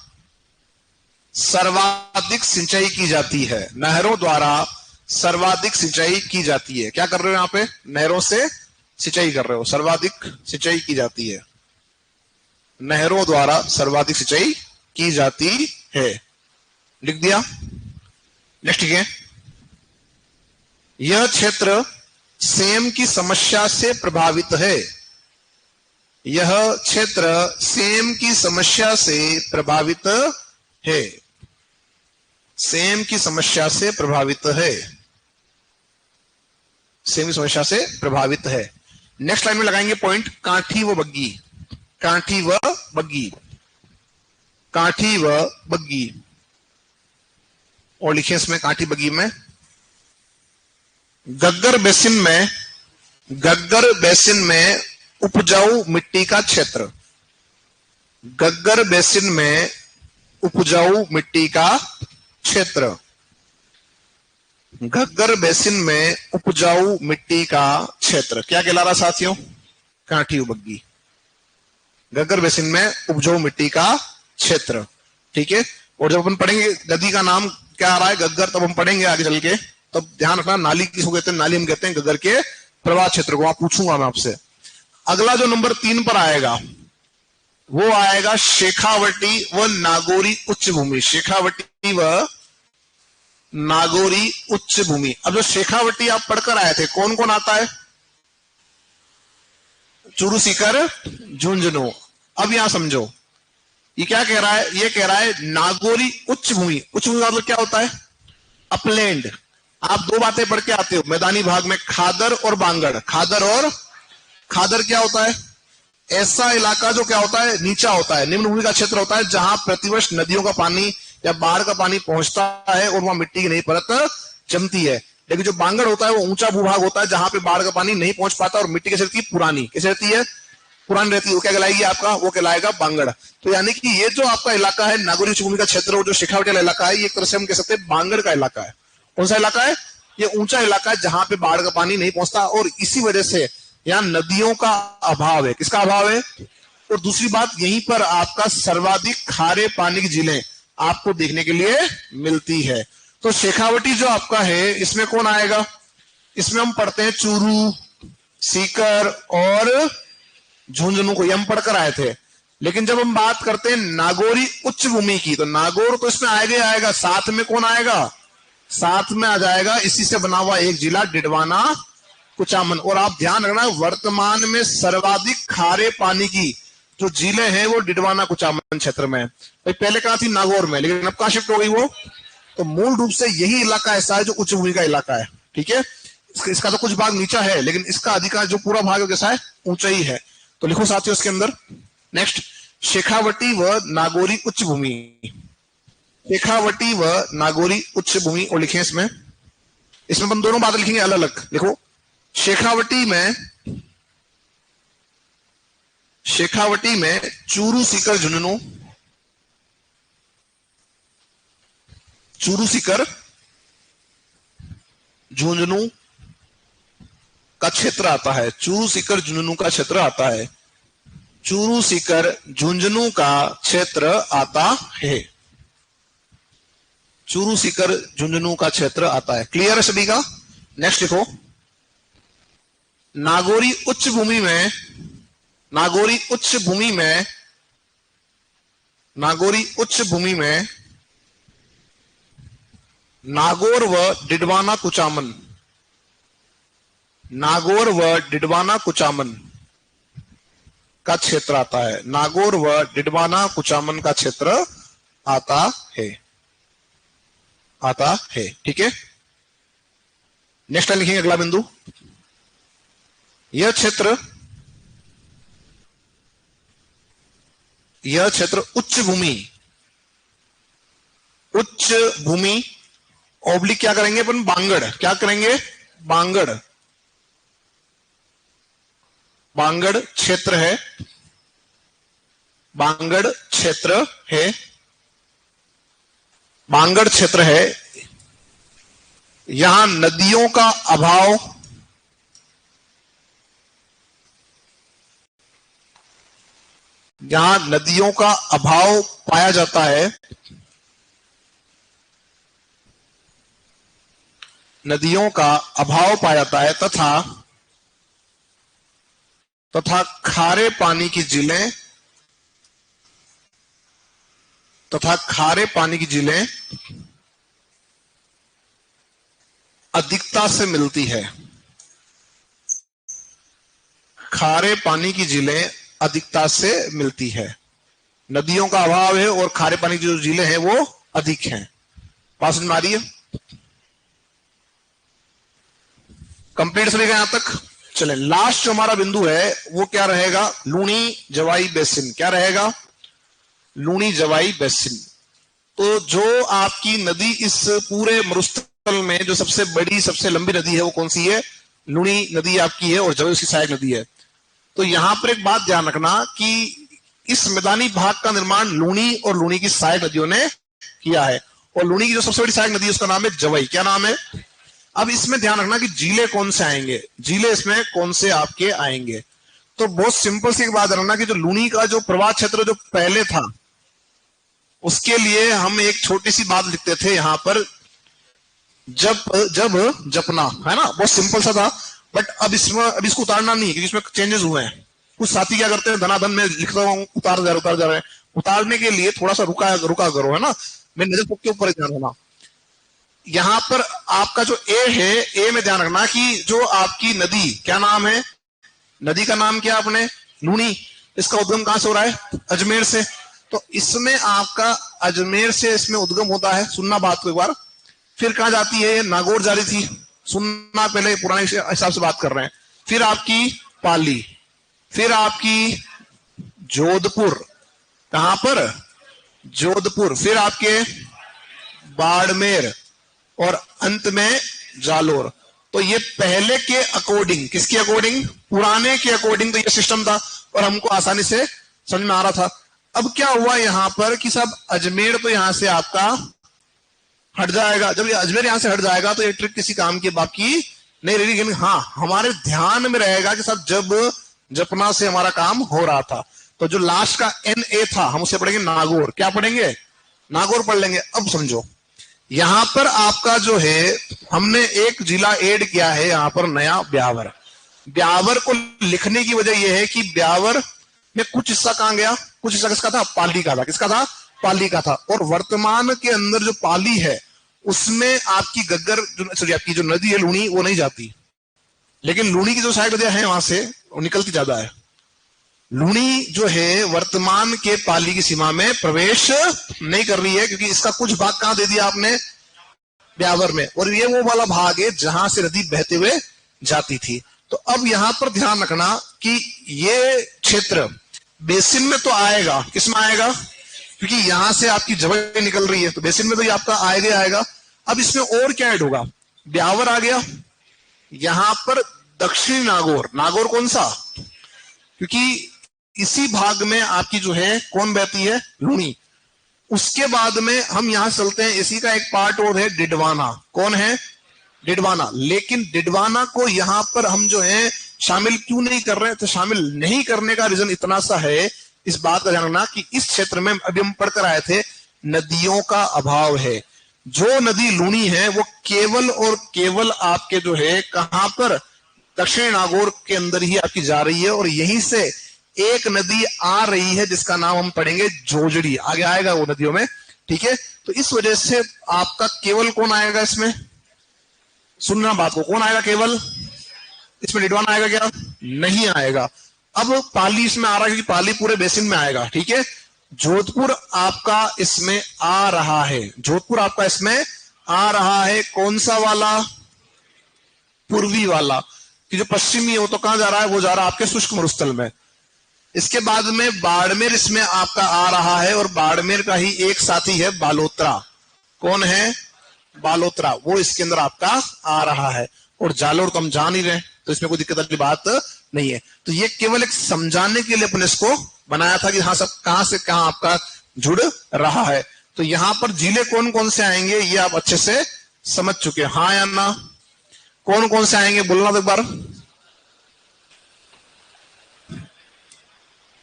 सर्वाधिक सिंचाई की जाती है। नहरों द्वारा सर्वाधिक सिंचाई की जाती है। क्या कर रहे हो यहां पे? नहरों से सिंचाई कर रहे हो। सर्वाधिक सिंचाई की जाती है। नहरों द्वारा सर्वाधिक सिंचाई की जाती है। लिख दिया। नेक्स्ट, ठीक है। यह क्षेत्र सेम की समस्या से प्रभावित है। यह क्षेत्र सेम की समस्या से प्रभावित है। सेम की समस्या से प्रभावित है। सेम की समस्या से प्रभावित है। नेक्स्ट लाइन में लगाएंगे पॉइंट, काठी व बग्गी। काठी व बग्गी। काठी व बग्गी। और लिखिए इसमें काठी बग्गी में, गग्गर बेसिन में उपजाऊ मिट्टी का क्षेत्र। गग्गर बेसिन में उपजाऊ मिट्टी का क्षेत्र। घग्गर बेसिन में उपजाऊ मिट्टी का क्षेत्र क्या कहला रहा साथियों? काठी व बग्गी। घग्गर बेसिन में उपजाऊ मिट्टी का क्षेत्र, ठीक है। और जब अपन पढ़ेंगे नदी का नाम क्या आ रहा है, गग्गर, तब हम पढ़ेंगे आगे चल के, तब ध्यान रखना नाली किसको कहते हैं। नाली हम कहते हैं गग्गर के प्रवाह क्षेत्र को। आप पूछूंगा मैं आपसे। अगला जो नंबर 3 पर आएगा वो आएगा शेखावटी व नागौरी उच्च भूमि। शेखावटी व नागौरी उच्च भूमि। अब जो शेखावटी आप पढ़कर आए थे, कौन कौन आता है? चूरू सीकर झुंझुनू। अब यहां समझो ये क्या कह रहा है। ये कह रहा है नागौरी उच्च भूमि। उच्च भूमि मतलब क्या होता है? अपलैंड। आप दो बातें पढ़ के आते हो मैदानी भाग में, खादर और बांगड़। खादर क्या होता है? ऐसा इलाका जो क्या होता है? नीचा होता है, निम्न भूमि का क्षेत्र होता है, जहां प्रतिवर्ष नदियों का पानी या बाढ़ का पानी पहुंचता है और वहां मिट्टी की नई परत जमती है। लेकिन जो बांगड़ होता है वो ऊंचा भूभाग होता है, जहां पे बाढ़ का पानी नहीं पहुंच पाता और मिट्टी कैसे रहती है? पुरानी। कैसे रहती है? पुरानी रहती है। वो क्या कहलाएगी आपका? वो कहलाएगा बांगड़। तो यानी कि ये जो आपका इलाका है नागौरी उच्च भूमि का क्षेत्र और जो शेखावटी वाला इलाका है, ये एक तरह से हम कह सकते हैं बांगड़ का इलाका है। कौन सा इलाका है? ये ऊंचा इलाका है जहां पे बाढ़ का पानी नहीं पहुंचता और इसी वजह से यहाँ नदियों का अभाव है। किसका अभाव है? और दूसरी बात, यहीं पर आपका सर्वाधिक खारे पानी की झीलें आपको देखने के लिए मिलती है। तो शेखावटी जो आपका है इसमें कौन आएगा? इसमें हम पढ़ते हैं चूरू, सीकर और झुंझुनू को, ये हम पढ़कर आए थे। लेकिन जब हम बात करते हैं नागौरी उच्च भूमि की, तो नागौर तो इसमें आएगा ही आएगा। साथ में कौन आएगा? साथ में आ जाएगा इसी से बना हुआ एक जिला डिडवाना कुचामन। और आप ध्यान रखना वर्तमान में सर्वाधिक खारे पानी की जो झीलें हैं वो डिडवाना कुचामन क्षेत्र में। भाई पहले कहां थी? नागौर में, लेकिन अब कहां शिफ्ट हो गई वो? तो मूल रूप से यही इलाका ऐसा है जो उच्च भूमि का इलाका है, ठीक है। इसका तो कुछ भाग नीचा है, लेकिन इसका अधिकार जो पूरा भाग है कैसा है? ऊंचा ही है। तो लिखो साथियों इसके अंदर। नेक्स्ट, शेखावटी व नागौरी उच्च भूमि। शेखावटी व नागौरी उच्च भूमि और लिखें इसमें हम दोनों बातें लिखेंगे अलग अलग। देखो शेखावटी में चूरू सीकर झुंझुनू, चूरू सीकर झुंझुनू का क्षेत्र आता है। चूरू सीकर झुंझुनू का क्षेत्र आता है। चूरू सीकर झुंझुनू का क्षेत्र आता है। चूरू सीकर झुंझुनू का क्षेत्र आता है। क्लियर है सभी का? नेक्स्ट लिखो, नागौरी उच्च भूमि में नागौर व डिडवाना कुचामन का क्षेत्र आता है। नागौर व डिडवाना कुचामन का क्षेत्र आता है, ठीक है। नेक्स्ट लाइन लिखेंगे अगला बिंदु। यह क्षेत्र उच्च भूमि ऑब्लिक क्या करेंगे अपन, बांगड़, क्या करेंगे, बांगड़, बांगड़ क्षेत्र है, बांगड़ क्षेत्र है, बांगड़ क्षेत्र है। यहां नदियों का अभाव, यहां नदियों का अभाव पाया जाता है, नदियों का अभाव पाया जाता है तथा खारे पानी की झीलें, तथा खारे पानी की झीलें अधिकता से मिलती है, खारे पानी की झीलें अधिकता से मिलती है। नदियों का अभाव है और खारे पानी की जो झीलें हैं वो अधिक हैं। बात समझ में आ रही है? कंप्लीट सभी का यहां तक? चले, लास्ट जो हमारा बिंदु है वो क्या रहेगा, लूणी जवाई बेसिन। क्या रहेगा, लूणी जवाई बेसिन। तो जो आपकी नदी इस पूरे मरुस्थल में जो सबसे बड़ी सबसे लंबी नदी है वो कौन सी है, लूणी नदी आपकी है, और जवाई उसकी सहायक नदी है। तो यहां पर एक बात ध्यान रखना कि इस मैदानी भाग का निर्माण लूणी और लूणी की सहायक नदियों ने किया है, और लूणी की जो सबसे बड़ी सहायक नदी है उसका नाम है जवाई। क्या नाम है? अब इसमें ध्यान रखना कि जिले कौन से आएंगे, जिले इसमें कौन से आपके आएंगे। तो बहुत सिंपल सी बात रखना कि जो लूणी का जो प्रवाह क्षेत्र जो पहले था उसके लिए हम एक छोटी सी बात लिखते थे यहां पर, जब जब जपना, है ना, बहुत सिंपल सा था। बट अब इसको उतारना नहीं है क्योंकि इसमें चेंजेस हुए हैं। कुछ साथी क्या करते हैं, धनाधन में लिखता हूं उतार जा रहे हैं। उतारने के लिए थोड़ा सा रुका करो, है ना, मेरी नजर सबके ऊपर ध्यान रखना। यहां पर आपका जो ए है, ए में ध्यान रखना कि जो आपकी नदी, क्या नाम है, नदी का नाम क्या आपने, लूणी। इसका उद्गम कहां से हो रहा है, अजमेर से। तो इसमें आपका अजमेर से इसमें उद्गम होता है, सुनना बात को एक बार। फिर कहां जाती है, नागौर जा रही थी, सुनना, पहले पुराने हिसाब से बात कर रहे हैं। फिर आपकी पाली, फिर आपकी जोधपुर, कहां पर, जोधपुर, फिर आपके बाड़मेर, और अंत में जालोर। तो ये पहले के अकॉर्डिंग, किसके अकॉर्डिंग, पुराने के अकॉर्डिंग तो ये सिस्टम था और हमको आसानी से समझ में आ रहा था। अब क्या हुआ यहां पर कि सब अजमेर तो यहां से आपका हट जाएगा। जब ये अजमेर यहां से हट जाएगा तो ये ट्रिक किसी काम की बाकी नहीं रहेगी, लेकिन हाँ हमारे ध्यान में रहेगा कि सब जब जपना से हमारा काम हो रहा था। तो जो लास्ट का एन ए था हम उसे पढ़ेंगे नागौर। क्या पढ़ेंगे, नागौर पढ़ लेंगे। अब समझो, यहां पर आपका जो है हमने एक जिला ऐड किया है यहां पर, नया ब्यावर। ब्यावर को लिखने की वजह यह है कि ब्यावर में कुछ हिस्सा कहां गया, कुछ हिस्सा किसका था, पाली का था। किसका था, पाली का था। और वर्तमान के अंदर जो पाली है उसमें आपकी गग्गर, सॉरी आपकी जो नदी है लूणी, वो नहीं जाती, लेकिन लूणी की जो सहायक नदियां हैं वहां से वो निकलती ज्यादा है। लूणी जो है वर्तमान के पाली की सीमा में प्रवेश नहीं कर रही है, क्योंकि इसका कुछ भाग कहां दे दिया आपने, ब्यावर में, और ये वो वाला भाग है जहां से नदी बहते हुए जाती थी। तो अब यहां पर ध्यान रखना कि ये क्षेत्र बेसिन में तो आएगा, किसमें आएगा, क्योंकि यहां से आपकी जवाई निकल रही है तो बेसिन में तो ये आपका आएगा आएगा। अब इसमें और क्या ऐड होगा, ब्यावर आ गया, यहां पर दक्षिणी नागौर, नागौर कौन सा, क्योंकि इसी भाग में आपकी जो है कौन बहती है, लूणी। उसके बाद में हम यहां चलते हैं, इसी का एक पार्ट और है डिडवाना। कौन है, डिडवाना। लेकिन डिडवाना को यहां पर हम जो है शामिल क्यों नहीं कर रहे हैं, तो शामिल नहीं करने का रीजन इतना सा है, इस बात का ध्यान रखना कि इस क्षेत्र में अभी हम पढ़कर आए थे नदियों का अभाव है। जो नदी लूणी है वो केवल और केवल आपके जो है कहां पर, दक्षिण नागौर के अंदर ही आपकी जा रही है, और यहीं से एक नदी आ रही है जिसका नाम हम पढ़ेंगे जोजड़ी, आगे आएगा वो नदियों में, ठीक है। तो इस वजह से आपका केवल कौन आएगा इसमें, सुनना बात को, कौन आएगा केवल, इसमें डिडवाना आएगा क्या, नहीं आएगा। अब पाली इसमें आ रहा है क्योंकि पाली पूरे बेसिन में आएगा, ठीक है। जोधपुर आपका इसमें आ रहा है, जोधपुर आपका इसमें आ रहा है, कौन सा वाला, पूर्वी वाला, कि जो पश्चिमी हो तो कहां जा रहा है, वो जा रहा है आपके शुष्क मरुस्थल में। इसके बाद में बाड़मेर इसमें आपका आ रहा है, और बाड़मेर का ही एक साथी है बालोतरा। कौन है, बालोतरा, वो इसके अंदर आपका आ रहा है। और जालोर तो हम जान ही रहे, तो इसमें कोई दिक्कत वाली बात नहीं है। तो ये केवल एक समझाने के लिए अपने इसको बनाया था कि हाँ सब कहां से कहां आपका जुड़ रहा है। तो यहां पर जिले कौन कौन से आएंगे ये आप अच्छे से समझ चुके हैं, हाँ या ना? कौन कौन से आएंगे बोलना तो एक बार।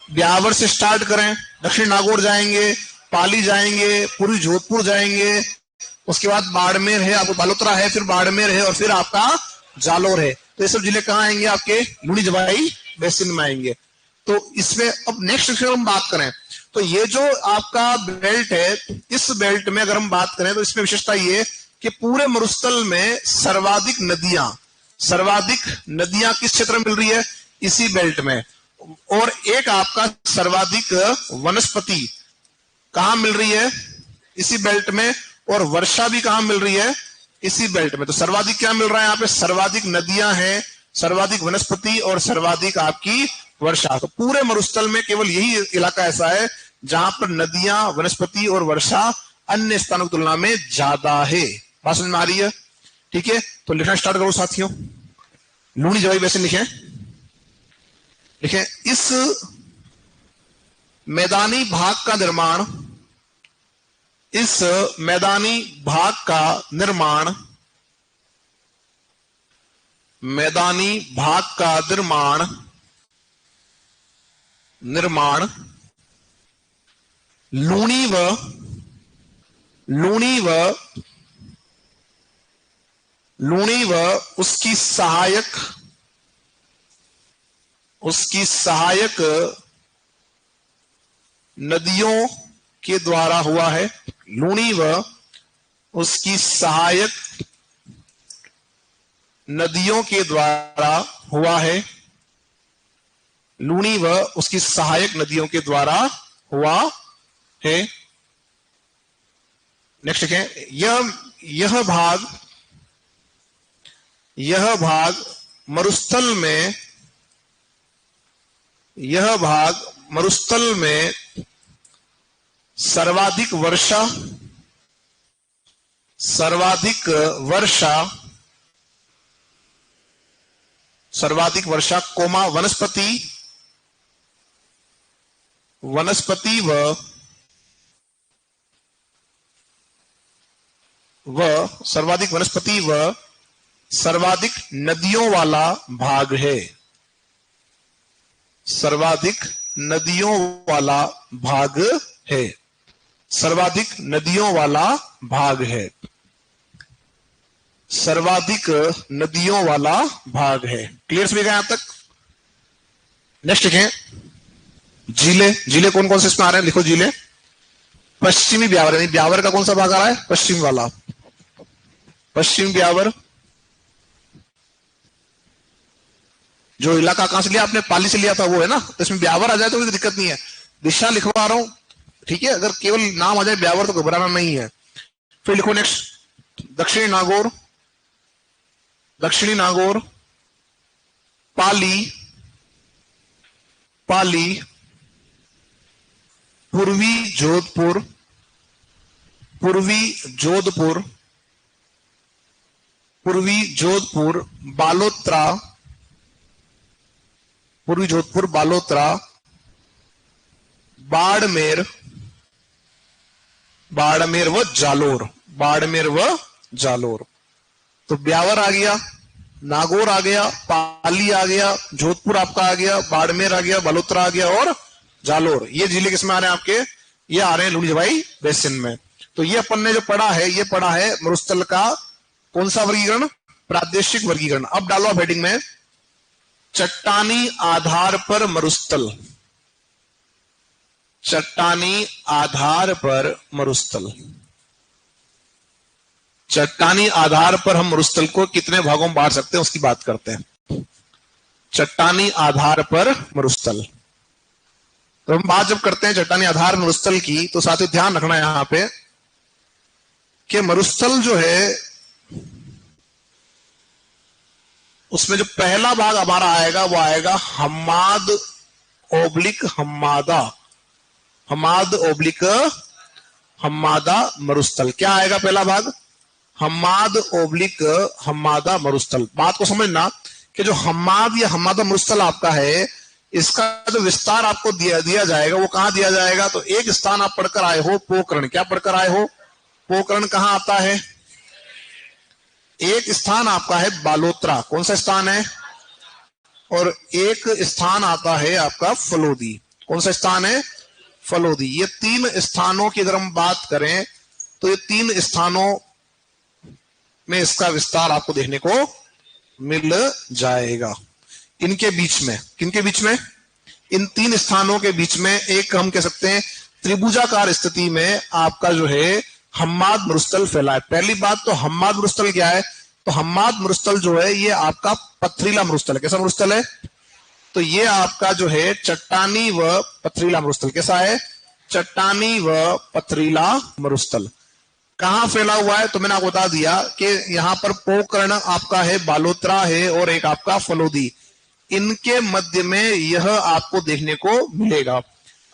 ब्यावर से स्टार्ट करें, दक्षिण नागौर जाएंगे, पाली जाएंगे, पूर्वी जोधपुर जाएंगे, उसके बाद बाड़मेर है, आपको बालोतरा है, फिर बाड़मेर है, और फिर आपका जालोर है। तो ये सब जिले कहां आएंगे? आपके लूणी जवाई बेसिन में आएंगे। तो इसमें अब नेक्स्ट अगर हम बात करें तो ये जो आपका बेल्ट है, इस बेल्ट में अगर हम बात करें तो इसमें विशेषता ये कि पूरे मरुस्थल में सर्वाधिक नदियां किस क्षेत्र में मिल रही है? इसी बेल्ट में। और एक आपका सर्वाधिक वनस्पति कहां मिल रही है? इसी बेल्ट में। और वर्षा भी कहां मिल रही है? इसी बेल्ट में। तो सर्वाधिक क्या मिल रहा है यहाँ पे? सर्वाधिक नदियां हैं, सर्वाधिक वनस्पति और सर्वाधिक आपकी वर्षा। तो पूरे मरुस्थल में केवल यही इलाका ऐसा है जहां पर नदियां, वनस्पति और वर्षा अन्य स्थानों की तुलना में ज्यादा है। बात समझ में आ रही है? ठीक है, तो लिखना स्टार्ट करो साथियों। लूणी जवाई बेसिन लिखें। इस मैदानी भाग का निर्माण, इस मैदानी भाग का निर्माण, मैदानी भाग का निर्माण लूणी व उसकी सहायक नदियों के द्वारा हुआ है। लूणी व उसकी सहायक नदियों के द्वारा हुआ है। लूणी व उसकी सहायक नदियों के द्वारा हुआ है। नेक्स्ट है यह भाग मरुस्थल में सर्वाधिक वर्षा कोमा वनस्पति व सर्वाधिक वनस्पति व सर्वाधिक नदियों वाला भाग है। सर्वाधिक नदियों वाला भाग है। सर्वाधिक नदियों वाला भाग है। सर्वाधिक नदियों वाला भाग है। क्लियर से यहां तक? नेक्स्ट लिखें जिले कौन कौन से इसमें आ रहे हैं? लिखो जिले। पश्चिमी ब्यावर, यानी ब्यावर का कौन सा भाग आ रहा है? पश्चिम वाला। पश्चिम ब्यावर जो इलाका कहां से लिया आपने? पाली से लिया था वो है ना। तो इसमें ब्यावर आ जाए तो कोई दिक्कत नहीं है, दिशा लिखवा रहा हूं, ठीक है। अगर केवल नाम आ जाए ब्यावर तो घबराना नहीं है। फिर लिखो नेक्स्ट दक्षिणी नागौर, पाली, पूर्वी जोधपुर, बालोतरा, बाड़मेर व जालोर। तो ब्यावर आ गया, नागौर आ गया, पाली आ गया, जोधपुर आपका आ गया, बाड़मेर आ गया, बालोतरा आ गया और जालोर। ये जिले किसमें आ रहे हैं आपके? ये आ रहे हैं लूणी जवाई बेसिन में। तो ये अपन ने जो पढ़ा है, ये पढ़ा है मरुस्थल का कौन सा वर्गीकरण? प्रादेशिक वर्गीकरण। अब डालो आप हेडिंग में चट्टानी आधार पर मरुस्थल। चट्टानी आधार पर मरुस्थल। चट्टानी आधार पर हम मरुस्थल को कितने भागों में बांट सकते हैं उसकी बात करते हैं। चट्टानी आधार पर मरुस्थल। तो हम बात जब करते हैं चट्टानी आधार मरुस्थल की, तो साथियों ध्यान रखना यहां पे कि मरुस्थल जो है उसमें जो पहला भाग हमारा आएगा वो आएगा हम्माद ओब्लिक हम्मादा मरुस्थल। क्या आएगा पहला भाग? हम्माद ओब्लिक हम्मादा मरुस्थल। बात को समझना कि जो हम्माद या हम्मादा मरुस्थल आपका है, इसका जो विस्तार आपको दिया जाएगा वो कहां दिया जाएगा? तो एक स्थान आप पढ़कर आए हो पोकरण। क्या पढ़कर आए हो? पोकरण कहां आता है? एक स्थान आपका है बालोत्रा। कौन सा स्थान है? और एक स्थान आता है आपका फलोदी। कौन सा स्थान है? फलोदी। ये तीन स्थानों की अगर हम बात करें तो ये तीन स्थानों में इसका विस्तार आपको देखने को मिल जाएगा। इनके बीच में, किनके बीच में? इन तीन स्थानों के बीच में एक हम कह सकते हैं त्रिभुजाकार स्थिति में आपका जो है हम्माद मरुस्थल फैला है। पहली बात तो हम्माद मरुस्थल क्या है? तो हम्माद मरुस्थल जो है ये आपका पथरीला मरुस्थल है। कैसा मरुस्थल है? तो ये आपका जो है चट्टानी व पथरीला मरुस्थल। कैसा है? चट्टानी व पथरीला मरुस्थल। कहां फैला हुआ है? तो मैंने आपको बता दिया कि यहां पर पोकर्ण आपका है, बालोत्रा है और एक आपका फलोदी। इनके मध्य में यह आपको देखने को मिलेगा।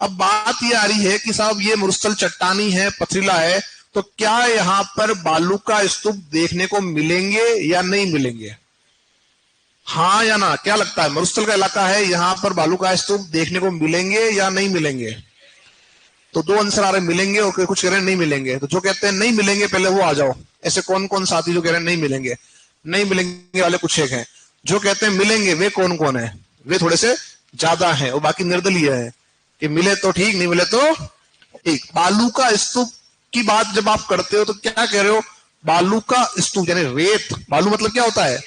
अब बात यह आ रही है कि साहब ये मरुस्थल चट्टानी है, पथरीला है, तो क्या यहां पर बालू का स्तूप देखने को मिलेंगे या नहीं मिलेंगे? हाँ या ना? क्या लगता है? मरुस्थल का इलाका है, यहां पर बालू का स्तूप देखने को मिलेंगे या नहीं मिलेंगे? तो दो आंसर आ रहे, मिलेंगे और कुछ कह रहे नहीं मिलेंगे। तो जो कहते हैं नहीं मिलेंगे पहले वो आ जाओ। ऐसे कौन कौन साथी जो कह रहे हैं नहीं मिलेंगे? नहीं मिलेंगे वाले कुछ एक हैं। जो कहते हैं मिलेंगे वे कौन कौन है? वे थोड़े से ज्यादा हैं और बाकी निर्दलीय है कि मिले तो ठीक, नहीं मिले तो ठीक। बालू का स्तूप की बात जब आप करते हो तो क्या कह रहे हो? बालू का स्तूप यानी रेत। बालू मतलब क्या होता है?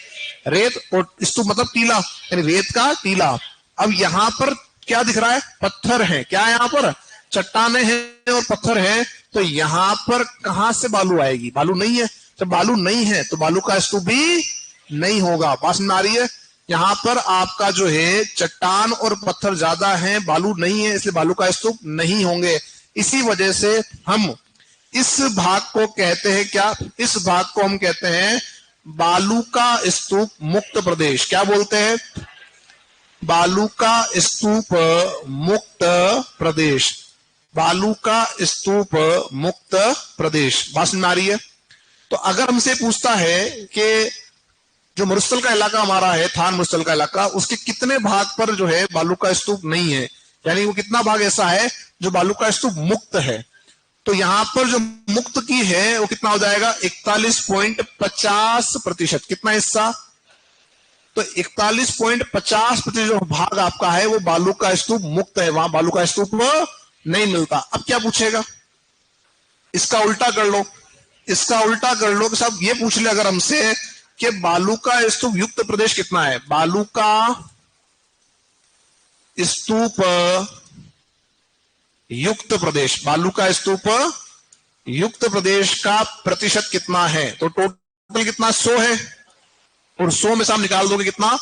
रेत, और स्तूप मतलब टीला, यानी रेत का टीला। अब यहां पर क्या दिख रहा है? पत्थर है। क्या है? यहां पर चट्टाने हैं और पत्थर है। तो यहां पर कहां से बालू आएगी? बालू नहीं है। जब बालू नहीं है तो बालू का स्तूप भी नहीं होगा। बात में आ रही है? यहां पर आपका जो है चट्टान और पत्थर ज्यादा है, बालू नहीं है, इसलिए बालू का स्तूप नहीं होंगे। इसी वजह से हम इस भाग को कहते हैं क्या? इस भाग को हम कहते हैं बालू का स्तूप मुक्त प्रदेश। क्या बोलते हैं? बालू का स्तूप मुक्त प्रदेश। बालू का स्तूप मुक्त प्रदेश। बात समझ में आ रही है? तो अगर हमसे पूछता है कि जो मरुस्थल का इलाका हमारा है, थान मरुस्थल का इलाका, उसके कितने भाग पर जो है बालू का स्तूप नहीं है, यानी वो कितना भाग ऐसा है जो बालू का स्तूप मुक्त है, तो यहां पर जो मुक्त की है वो कितना हो जाएगा? 41.50%। कितना हिस्सा? तो 41.50% जो भाग आपका है वो बालू का स्तूप मुक्त है, वहां बालू का स्तूप नहीं मिलता। अब क्या पूछेगा? इसका उल्टा कर लो। इसका उल्टा कर लो कि साहब ये पूछ ले अगर हमसे कि बालू का स्तूप युक्त प्रदेश कितना है? बालू का स्तूप युक्त प्रदेश, बालू का स्तूप युक्त प्रदेश का प्रतिशत कितना है? तो टोटल कितना? 100 है, और 100 में से आप निकाल दोगे कितना?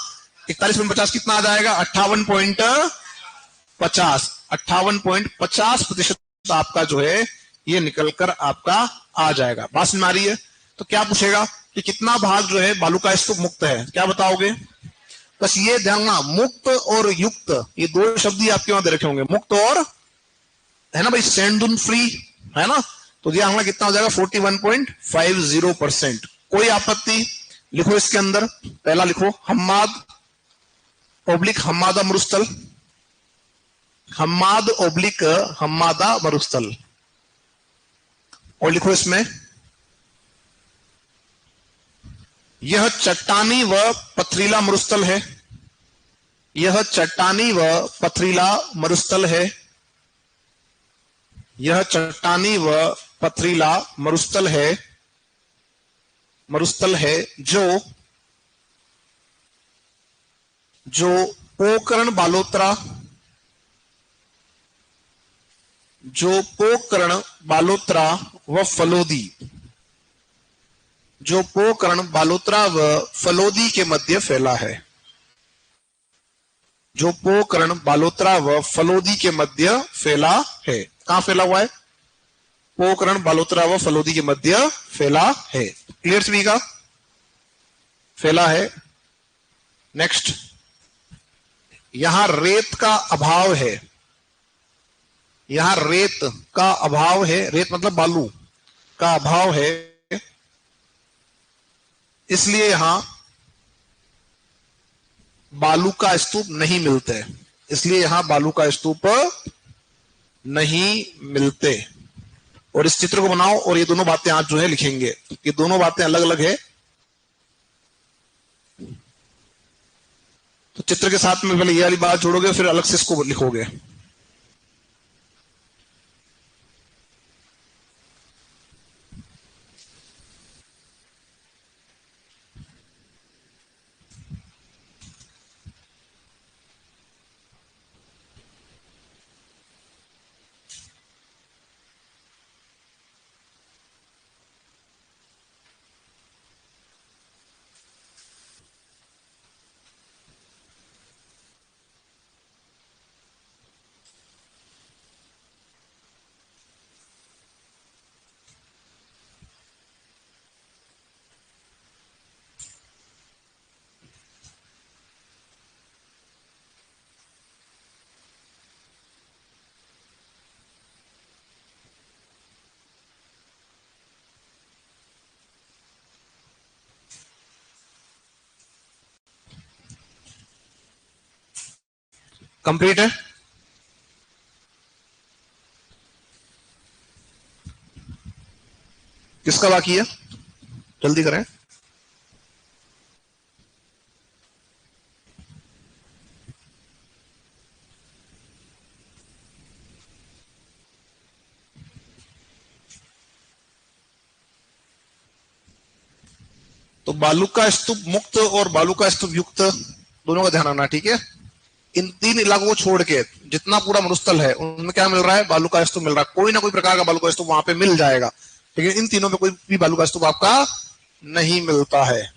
41.50 कितना आ जाएगा? 58.50। 58.50% आपका जो है ये निकलकर आपका आ जाएगा। बात समझ में आ रही है? तो क्या पूछेगा कि कितना भाग जो है बालू का स्तूप मुक्त है? क्या बताओगे? बस ये ध्यान रखना, मुक्त और युक्त ये दो शब्द ही आपके वहां दे रखे होंगे, मुक्त और, है ना भाई, सैंडून फ्री, है ना? तो ये आंकड़ा कितना हो जाएगा? 41.50%। कोई आपत्ति? लिखो इसके अंदर, पहला लिखो हम्माद ओब्लिक हम्मादा मरुस्थल, हम्माद ओब्लिक हम्मादा मरुस्थल, और लिखो इसमें यह चट्टानी व पथरीला मरुस्थल है। यह चट्टानी व पथरीला मरुस्थल है। यह चट्टानी व पथरीला मरुस्थल है, मरुस्थल है जो पोकरण बालोत्रा, जो पोकरण बालोत्रा व फलोदी, जो पोकरण बालोत्रा व फलोदी के मध्य फैला है। जो पोकरण बालोत्रा व फलोदी के मध्य फैला है। कहां फैला हुआ है? पोकरण बालोत्रा व फलोदी के मध्य फैला है। क्लियर सभी का? फैला है। नेक्स्ट, यहां रेत का अभाव है। यहां रेत का अभाव है, रेत मतलब बालू का अभाव है। इसलिए यहां बालू का स्तूप नहीं मिलते, इसलिए यहां बालू का स्तूप नहीं मिलते। और इस चित्र को बनाओ और ये दोनों बातें आप जो है लिखेंगे, ये दोनों बातें अलग अलग है। तो चित्र के साथ में पहले ये वाली बात जोड़ोगे, फिर अलग से इसको लिखोगे। कंप्लीट है? किसका बाकी है? जल्दी करें। तो बालू का स्तूप मुक्त और बालू का स्तूप युक्त दोनों का ध्यान रखना, ठीक है। इन तीन इलाकों को छोड़ के जितना पूरा मरुस्थल है उनमें क्या मिल रहा है? बालू का स्तूप मिल रहा है। कोई ना कोई प्रकार का बालू का स्तूप वहां पे मिल जाएगा, लेकिन इन तीनों में कोई भी बालू का स्तूप आपका नहीं मिलता है।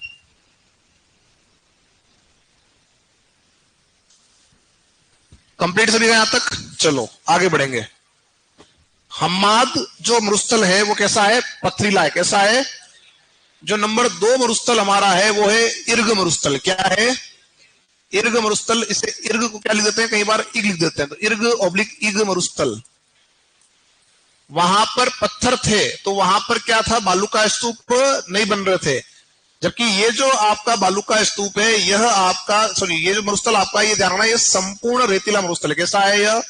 कंप्लीट सभी का यहां तक? चलो आगे बढ़ेंगे। हम्माद जो मरुस्थल है वो कैसा है? पथरीला है। कैसा है? जो नंबर 2 मरुस्थल हमारा है वो है इर्ग मरुस्थल। क्या है? इर्ग मरुस्थल। इसे इर्ग को क्या लिख देते हैं? कई बार इग लिख देते हैं, तो इर्ग ऑब्लिक इग मरुस्थल। वहां पर पत्थर थे, तो वहां पर क्या था? बालू का स्तूप नहीं बन रहे थे। जबकि ये जो आपका बालू का स्तूप है, यह आपका सॉरी ये जो मरुस्थल आपका, ये ध्यान रखना, ये संपूर्ण रेतीला मरुस्थल है। कैसा है? यह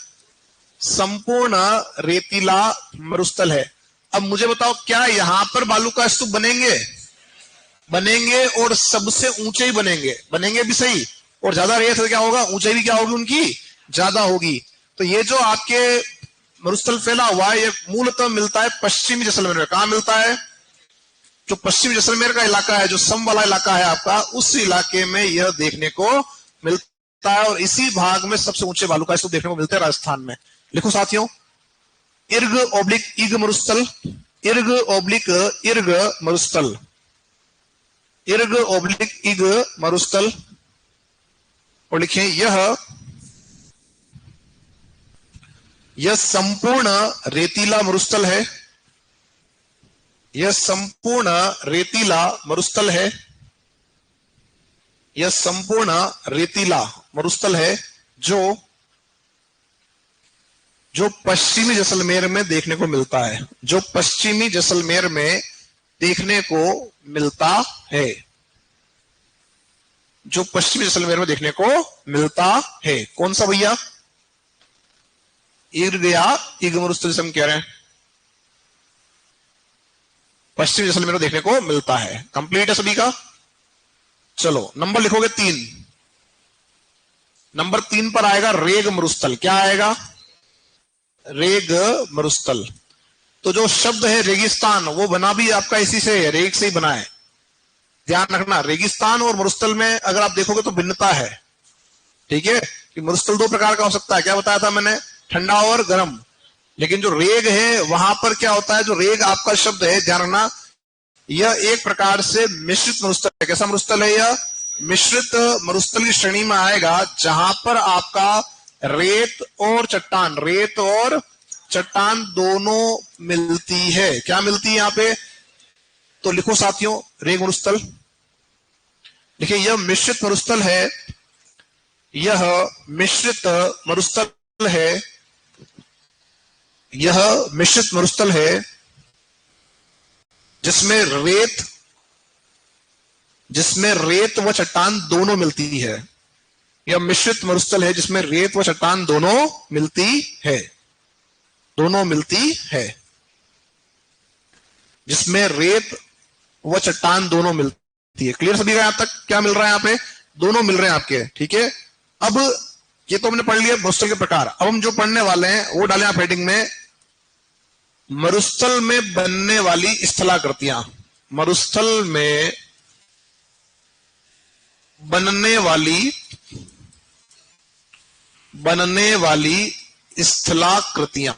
संपूर्ण रेतीला मरुस्थल है। अब मुझे बताओ, क्या यहां पर बालू का स्तूप बनेंगे? बनेंगे, और सबसे ऊंचे ही बनेंगे। बनेंगे भी सही, और ज्यादा रेत तो क्या होगा? ऊंचाई भी क्या होगी उनकी? ज्यादा होगी। तो ये जो आपके मरुस्थल फैला हुआ है, ये मूलतः मिलता है पश्चिमी जैसलमेर में। कहां मिलता है? जो पश्चिमी जैसलमेर का इलाका है, जो सम वाला इलाका है आपका, उस इलाके में यह देखने को मिलता है। और इसी भाग में सबसे ऊंचे बालू का स्तूप देखने को मिलते हैं राजस्थान में। लिखो साथियों, इर्ग ऑब्लिक इग मरुस्थल, इर्ग ऑब्लिक इर्ग मरुस्थल, इर्ग ऑब्लिक इग मरुस्थल। और लिखें, यह संपूर्ण रेतीला मरुस्थल है। यह संपूर्ण रेतीला मरुस्थल है। यह संपूर्ण रेतीला मरुस्थल है जो पश्चिमी जैसलमेर में देखने को मिलता है। जो पश्चिमी जैसलमेर में देखने को मिलता है। जो पश्चिमी जैसलमेर में देखने को मिलता है। कौन सा भैया? इर्ग या इग मरुस्थल से हम कह रहे हैं, पश्चिमी जैसलमेर में देखने को मिलता है। कंप्लीट है सभी का? चलो नंबर लिखोगे 3। नंबर 3 पर आएगा रेग मरुस्थल। क्या आएगा? रेग मरुस्थल। तो जो शब्द है रेगिस्तान, वो बना भी आपका इसी से है, रेग से ही बना है। ध्यान रखना, रेगिस्तान और मरुस्थल में अगर आप देखोगे तो भिन्नता है, ठीक है। कि मरुस्थल 2 प्रकार का हो सकता है, क्या बताया था मैंने? ठंडा और गर्म। लेकिन जो रेग है वहां पर क्या होता है? जो रेग आपका शब्द है, ध्यान रखना, यह एक प्रकार से मिश्रित मरुस्थल है। कैसा मरुस्थल है? यह मिश्रित मरुस्थल की श्रेणी में आएगा, जहां पर आपका रेत और चट्टान दोनों मिलती है। क्या मिलती है यहां पे? तो लिखो साथियों, रेग मरुस्थल। देखिए, यह मिश्रित मरुस्थल है। यह मिश्रित मरुस्थल है। यह मिश्रित मरुस्थल है जिसमें रेत जिसमें रेत व चट्टान दोनों मिलती है, या मिश्रित मरुस्थल है जिसमें रेत व चट्टान दोनों मिलती है, दोनों मिलती है, जिसमें रेत व चट्टान दोनों मिलती है। क्लियर सभी का? यहां तक क्या मिल रहा है? यहां पे दोनों मिल रहे हैं आपके, ठीक है। अब ये तो हमने पढ़ लिया मरुस्थल के प्रकार। अब हम जो पढ़ने वाले हैं वो डालें आप हेडिंग में, मरुस्थल में बनने वाली स्थलाकृतियां। मरुस्थल में बनने वाली स्थलाकृतियां,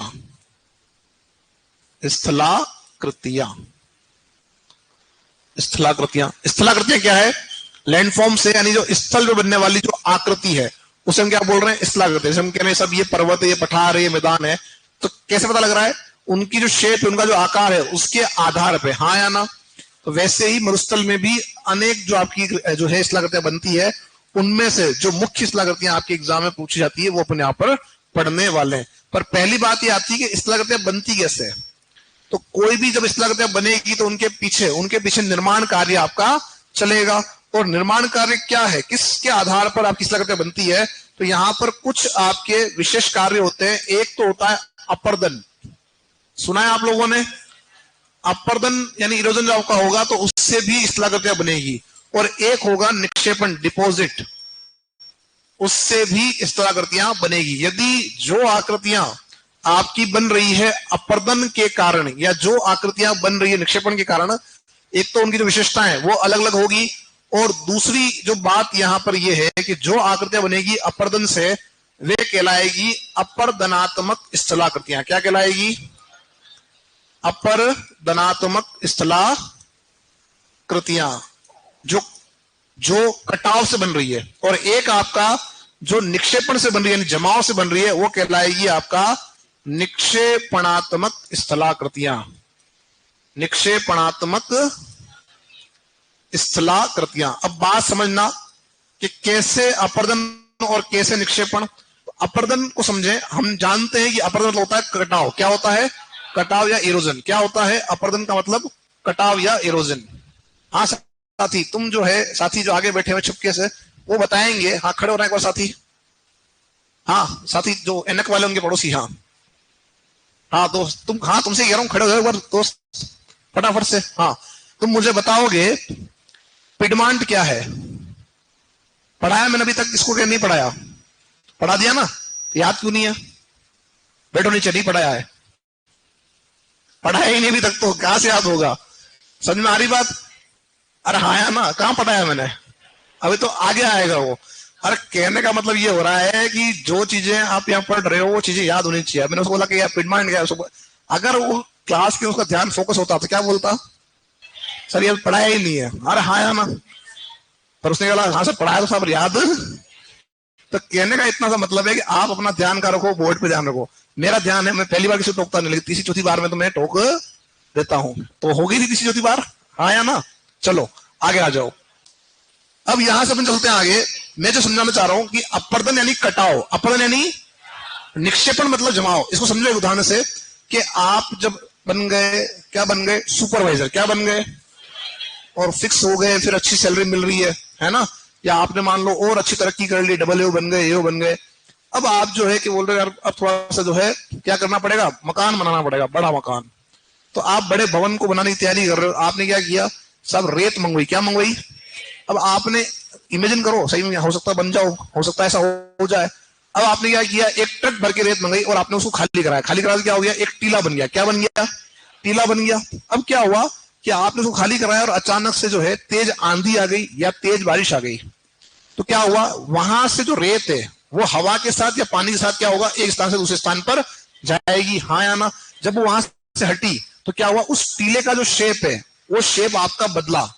स्थलाकृतियां क्या है? लैंडफॉर्म से, यानी जो स्थल पे बनने वाली जो आकृति है उसे हम क्या बोल रहे हैं? स्थलाकृति। जैसे हम कह रहे हैं सब ये पर्वत है, ये पठार है, ये मैदान है, तो कैसे पता लग रहा है? उनकी जो शेप है, उनका जो आकार है, उसके आधार पे, हाँ या ना। तो वैसे ही मरुस्थल में भी अनेक जो आपकी जो है स्थलाकृतियां बनती है, उनमें से जो मुख्य स्थलाकृतियां आपके एग्जाम में पूछी जाती है वो अपन यहाँ पर पढ़ने वाले हैं। पर पहली बात ये आती है कि स्थलाकृतियां बनती कैसे है। तो कोई भी जब स्थलाकृतियां बनेगी तो उनके पीछे निर्माण कार्य आपका चलेगा। और निर्माण कार्य क्या है, किसके आधार पर आपकी स्थलाकृतियां बनती है? तो यहां पर कुछ आपके विशेष कार्य होते हैं। एक तो होता है अपर्दन, सुना है आप लोगों ने? अपर्दन यानी इरोजन जो आपका होगा तो उससे भी स्थलाकृतियां बनेगी। और एक होगा निक्षेपण, डिपॉजिट, उससे भी स्थलाकृतियां बनेगी। यदि जो आकृतियां आपकी बन रही है अपर्दन के कारण, या जो आकृतियां बन रही है निक्षेपण के कारण, एक तो उनकी जो विशेषताएं है वो अलग अलग होगी, और दूसरी जो बात यहां पर यह है कि जो आकृतियां बनेगी अपर्दन से, वे कहलाएगी अपर्दनात्मक स्थलाकृतियां। क्या कहलाएगी? अपर्दनात्मक स्थलाकृतियां, जो कटाव से बन रही है। और एक आपका जो निक्षेपण से बन रही है, यानी जमाव से बन रही है, वो कहलाएगी आपका निक्षेपणात्मक स्थलाकृतियां। निक्षेपणात्मक स्थलाकृतियां। अब बात समझना कि कैसे अपर्दन और कैसे निक्षेपण। अपर्दन को समझें। हम जानते हैं कि अपर्दन होता है कटाव। क्या होता है? कटाव या इरोजन। क्या होता है अपर्दन का मतलब? कटाव या इरोजन। हाँ साथी, तुम जो है साथी जो आगे बैठे हुए छुपके से, वो बताएंगे। हाँ खड़े हो रहे हैं एक बार साथी। हाँ साथी जो एनक वाले उनके पड़ोसी। हाँ हाँ दोस्त तुम, हाँ तुमसे कह रहा हूँ, खड़े हो जाओ एक बार दोस्त फटाफट से। हाँ तुम मुझे बताओगे पिडमांट क्या है? पढ़ाया मैंने अभी तक इसको? क्या नहीं पढ़ाया? पढ़ा दिया ना? याद क्यों नहीं है? बैठो नीचे, नहीं पढ़ाया है? पढ़ाया ही नहीं अभी तक तो कहां से याद होगा? समझ में आ रही बात? अरे हाँ या ना? कहां पढ़ाया मैंने? अभी तो आगे आएगा वो। अरे कहने का मतलब ये हो रहा है कि जो चीजें आप यहाँ पढ़ रहे हो वो चीजें याद होनी चाहिए। मैंने उसको बोला कि यार पिडमांट क्या है, अगर वो क्लास के उसका ध्यान फोकस होता तो क्या बोलता? सर ये पढ़ाया ही नहीं है। अरे हाँ या ना? पर उसने कहा हाँ सर पढ़ाया तो सब याद। तो कहने का इतना सा मतलब है कि आप अपना ध्यान का रखो, बोर्ड पे ध्यान रखो। मेरा ध्यान है, मैं पहली बार किसी टोकता नहीं, लेकिन तीसरी चौथी बार में तो मैं टोक देता हूं। तो हो गई थी तीसरी चौथी बार? हाँ या ना? चलो आगे आ जाओ। अब यहां से अपन चलते हैं आगे। मैं जो समझाना चाह रहा हूं कि अपर्दन यानी कटाव, अपर्दन यानी निक्षेपण मतलब जमाव। इसको समझो एक उदाहरण से कि आप जब बन गए, क्या बन गए? सुपरवाइजर। क्या बन गए? और फिक्स हो गए, फिर अच्छी सैलरी मिल रही है ना? या आपने मान लो और अच्छी तरक्की कर ली, डबल ए बन गए, ए बन गए। अब आप जो है कि बोल रहे यार अब थोड़ा सा जो है क्या करना पड़ेगा? मकान बनाना पड़ेगा, बड़ा मकान। तो आप बड़े भवन को बनाने की तैयारी कर रहे हो। आपने क्या किया? सब रेत मंगवाई। क्या मंगवाई? अब आपने इमेजिन करो, सही में हो सकता है बन जाओ, हो सकता है ऐसा हो जाए। अब आपने क्या किया? एक ट्रक भर के रेत मंगाई और आपने उसको खाली कराया। खाली करा क्या हो गया? एक टीला बन गया। क्या बन गया? टीला बन गया। अब क्या हुआ कि आपने उसको खाली कराया और अचानक से जो है तेज आंधी आ गई या तेज बारिश आ गई। तो क्या हुआ? वहां से जो रेत है वो हवा के साथ या पानी के साथ क्या होगा? एक स्थान से दूसरे स्थान पर जाएगी। हाँ या ना? जब वो वहां से हटी तो क्या हुआ? उस टीले का जो शेप है वो शेप आपका बदला।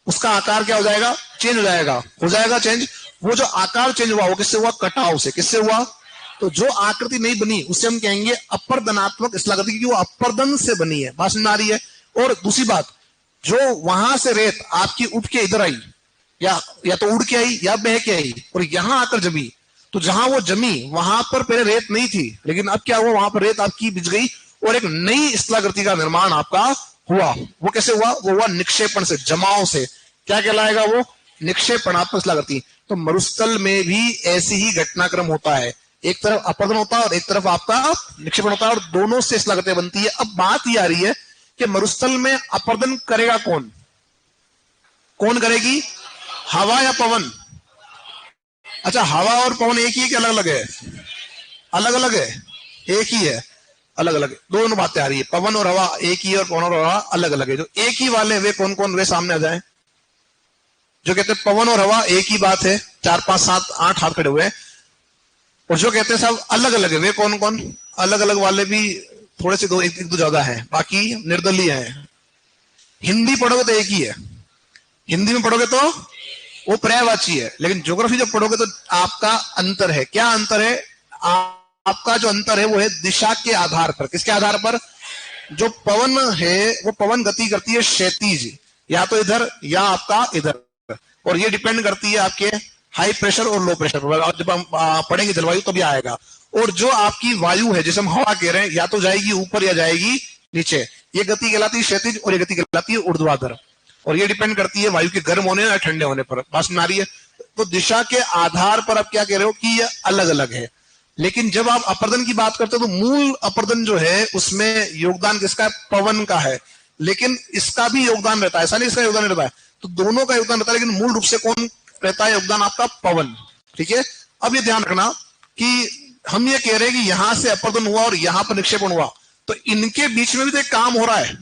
उसका आकार क्या हो जाएगा? चेंज हो जाएगा। हो जाएगा चेंज। वो जो आकार चेंज हुआ वो किससे हुआ? कटाव से। किससे हुआ? तो जो आकृति नहीं बनी उससे हम कहेंगे अपर्दनात्मक स्थलाकृति, क्योंकि वो अपर्दन से बनी है। बात समझ आ रही है? और दूसरी बात, जो वहां से रेत आपकी उठ के इधर आई, या तो उड़ के आई या बह के आई और यहां आकर जमी, तो जहां वो जमी वहां पर पहले रेत नहीं थी, लेकिन अब क्या हुआ? वहां पर रेत आपकी बिछ गई और एक नई स्थलाकृति का निर्माण आपका हुआ। वो कैसे हुआ? वो हुआ निक्षेपण से, जमाव से। क्या कहलाएगा वो? निक्षेपणात्मक शिलाकृति। तो मरुस्थल में भी ऐसी ही घटनाक्रम होता है, एक तरफ अपर्दन होता है और एक तरफ आपका निक्षेपण होता है, और दोनों से शिलाकृतियां बनती है। अब बात यह आ रही है कि मरुस्थल में अपर्दन करेगा कौन? कौन करेगी? हवा या पवन? अच्छा, हवा और पवन एक ही है कि अलग अलग है? अलग अलग है, एक ही है, अलग अलग है। दोनों बातें आ रही है, पवन और हवा एक ही है और पवन और हवा अलग अलग है। जो एक ही वाले वे कौन कौन, वे सामने आ जाए। जो कहते हैं पवन और हवा एक ही बात है, 4 5 7 8 हाथ खड़े हुए हैं। और जो कहते हैं सब अलग अलग है, वे कौन कौन? अलग अलग वाले भी थोड़े से दो, एक दो ज्यादा है, बाकी निर्दलीय है। हिंदी पढ़ोगे तो एक ही है, हिंदी में पढ़ोगे तो वो पर्यायवाची है, लेकिन ज्योग्राफी जब पढ़ोगे तो आपका अंतर है। क्या अंतर है? आपका जो अंतर है वो है दिशा के आधार पर। किसके आधार पर? जो पवन है वो पवन गति करती है क्षैतिज, या तो इधर या आपका इधर, और ये डिपेंड करती है आपके हाई प्रेशर और लो प्रेशर पर। और जब हम पढ़ेंगे जलवायु तो भी आएगा। और जो आपकी वायु है, जैसे हम हवा कह रहे हैं, या तो जाएगी ऊपर या जाएगी नीचे, ये गति कहलाती है क्षैतिज और ये गति कहलाती है ऊर्ध्वाधर। और ये डिपेंड करती है वायु के गर्म होने या ठंडे होने पर। बात सुना रही है? तो दिशा के आधार पर आप क्या कह रहे हो कि ये अलग अलग है। लेकिन जब आप अपर्दन की बात करते हो तो मूल अपर्दन जो है उसमें योगदान किसका है? पवन का है। लेकिन इसका भी योगदान रहता है, ऐसा नहीं इसका योगदान रहता है, तो दोनों का योगदान रहता है, लेकिन मूल रूप से कौन रहता है योगदान? आपका पवन। ठीक है, अब ये ध्यान रखना कि हम ये कह रहे हैं कि यहां से अपर्दन हुआ और यहां पर निक्षेपण हुआ, तो इनके बीच में भी तो एक काम हो रहा है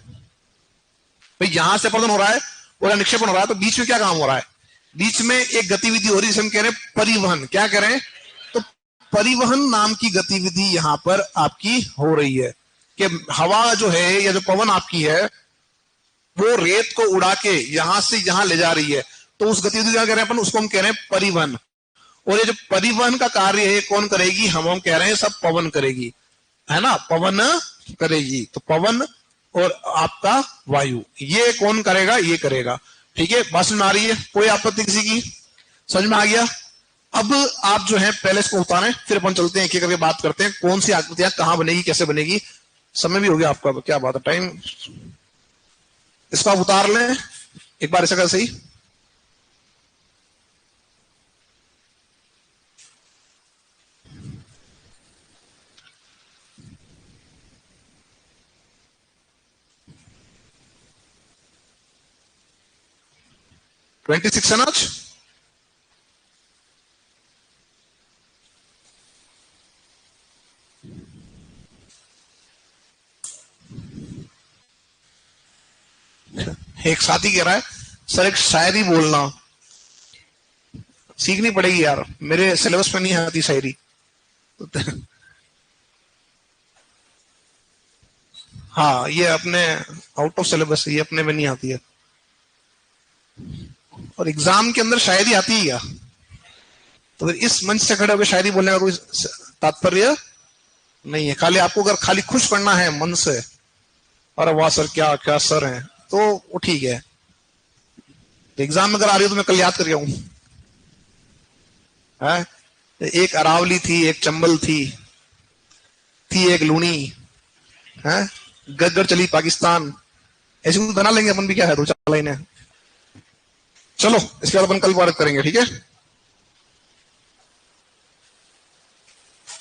भाई। यहां से अपर्दन हो रहा है और निक्षेपण हो रहा है, तो बीच में क्या काम हो रहा है? बीच में एक गतिविधि हो रही है जिसे हम कह रहे हैं परिवहन। क्या कह रहे हैं? तो परिवहन नाम की गतिविधि यहां पर आपकी हो रही है कि हवा जो है या जो पवन आपकी है वो रेत को उड़ा के यहां से यहां ले जा रही है, तो उस गतिविधि क्या कह रहे हैं अपन? उसको हम कह रहे हैं परिवहन। और ये जो परिवहन का कार्य है कौन करेगी? हम कह रहे हैं सब पवन करेगी, है ना, पवन करेगी। तो पवन और आपका वायु, ये कौन करेगा? ये करेगा। ठीक है, बात समझ में आ रही है? कोई आपत्ति किसी की? समझ में आ गया? अब आप जो है पहले इसको उतारें, फिर अपन चलते हैं एक एक करके बात करते हैं कौन सी आकृतियां कहां बनेगी, कैसे बनेगी। समय भी हो गया आपका, क्या बात है, टाइम। इसको आप उतार लें एक बार, ऐसा कर सही। ट्वेंटी 26 है ना आज? एक साथी कह रहा है सर एक शायरी बोलना, सीखनी पड़ेगी यार, मेरे सिलेबस में नहीं आती शायरी। हाँ, ये अपने आउट ऑफ सिलेबस है, ये अपने में नहीं आती है। और एग्जाम के अंदर शायरी आती है क्या? तो फिर इस मंच से खड़े होकर शायरी बोलने का कोई तात्पर्य नहीं है। खाली आपको अगर खाली खुश करना है मन से, अरे वाह सर क्या क्या सर हैं, तो वो ठीक है। एग्जाम में अगर आ रही हो तो मैं कल याद करके आऊं। एक अरावली थी, एक चंबल थी एक लूनी, है गदगद चली पाकिस्तान, ऐसे कुछ बना लेंगे अपन भी। क्या है, दो चार लाइनें। चलो इसके बाद अपन कल बात करेंगे, ठीक है।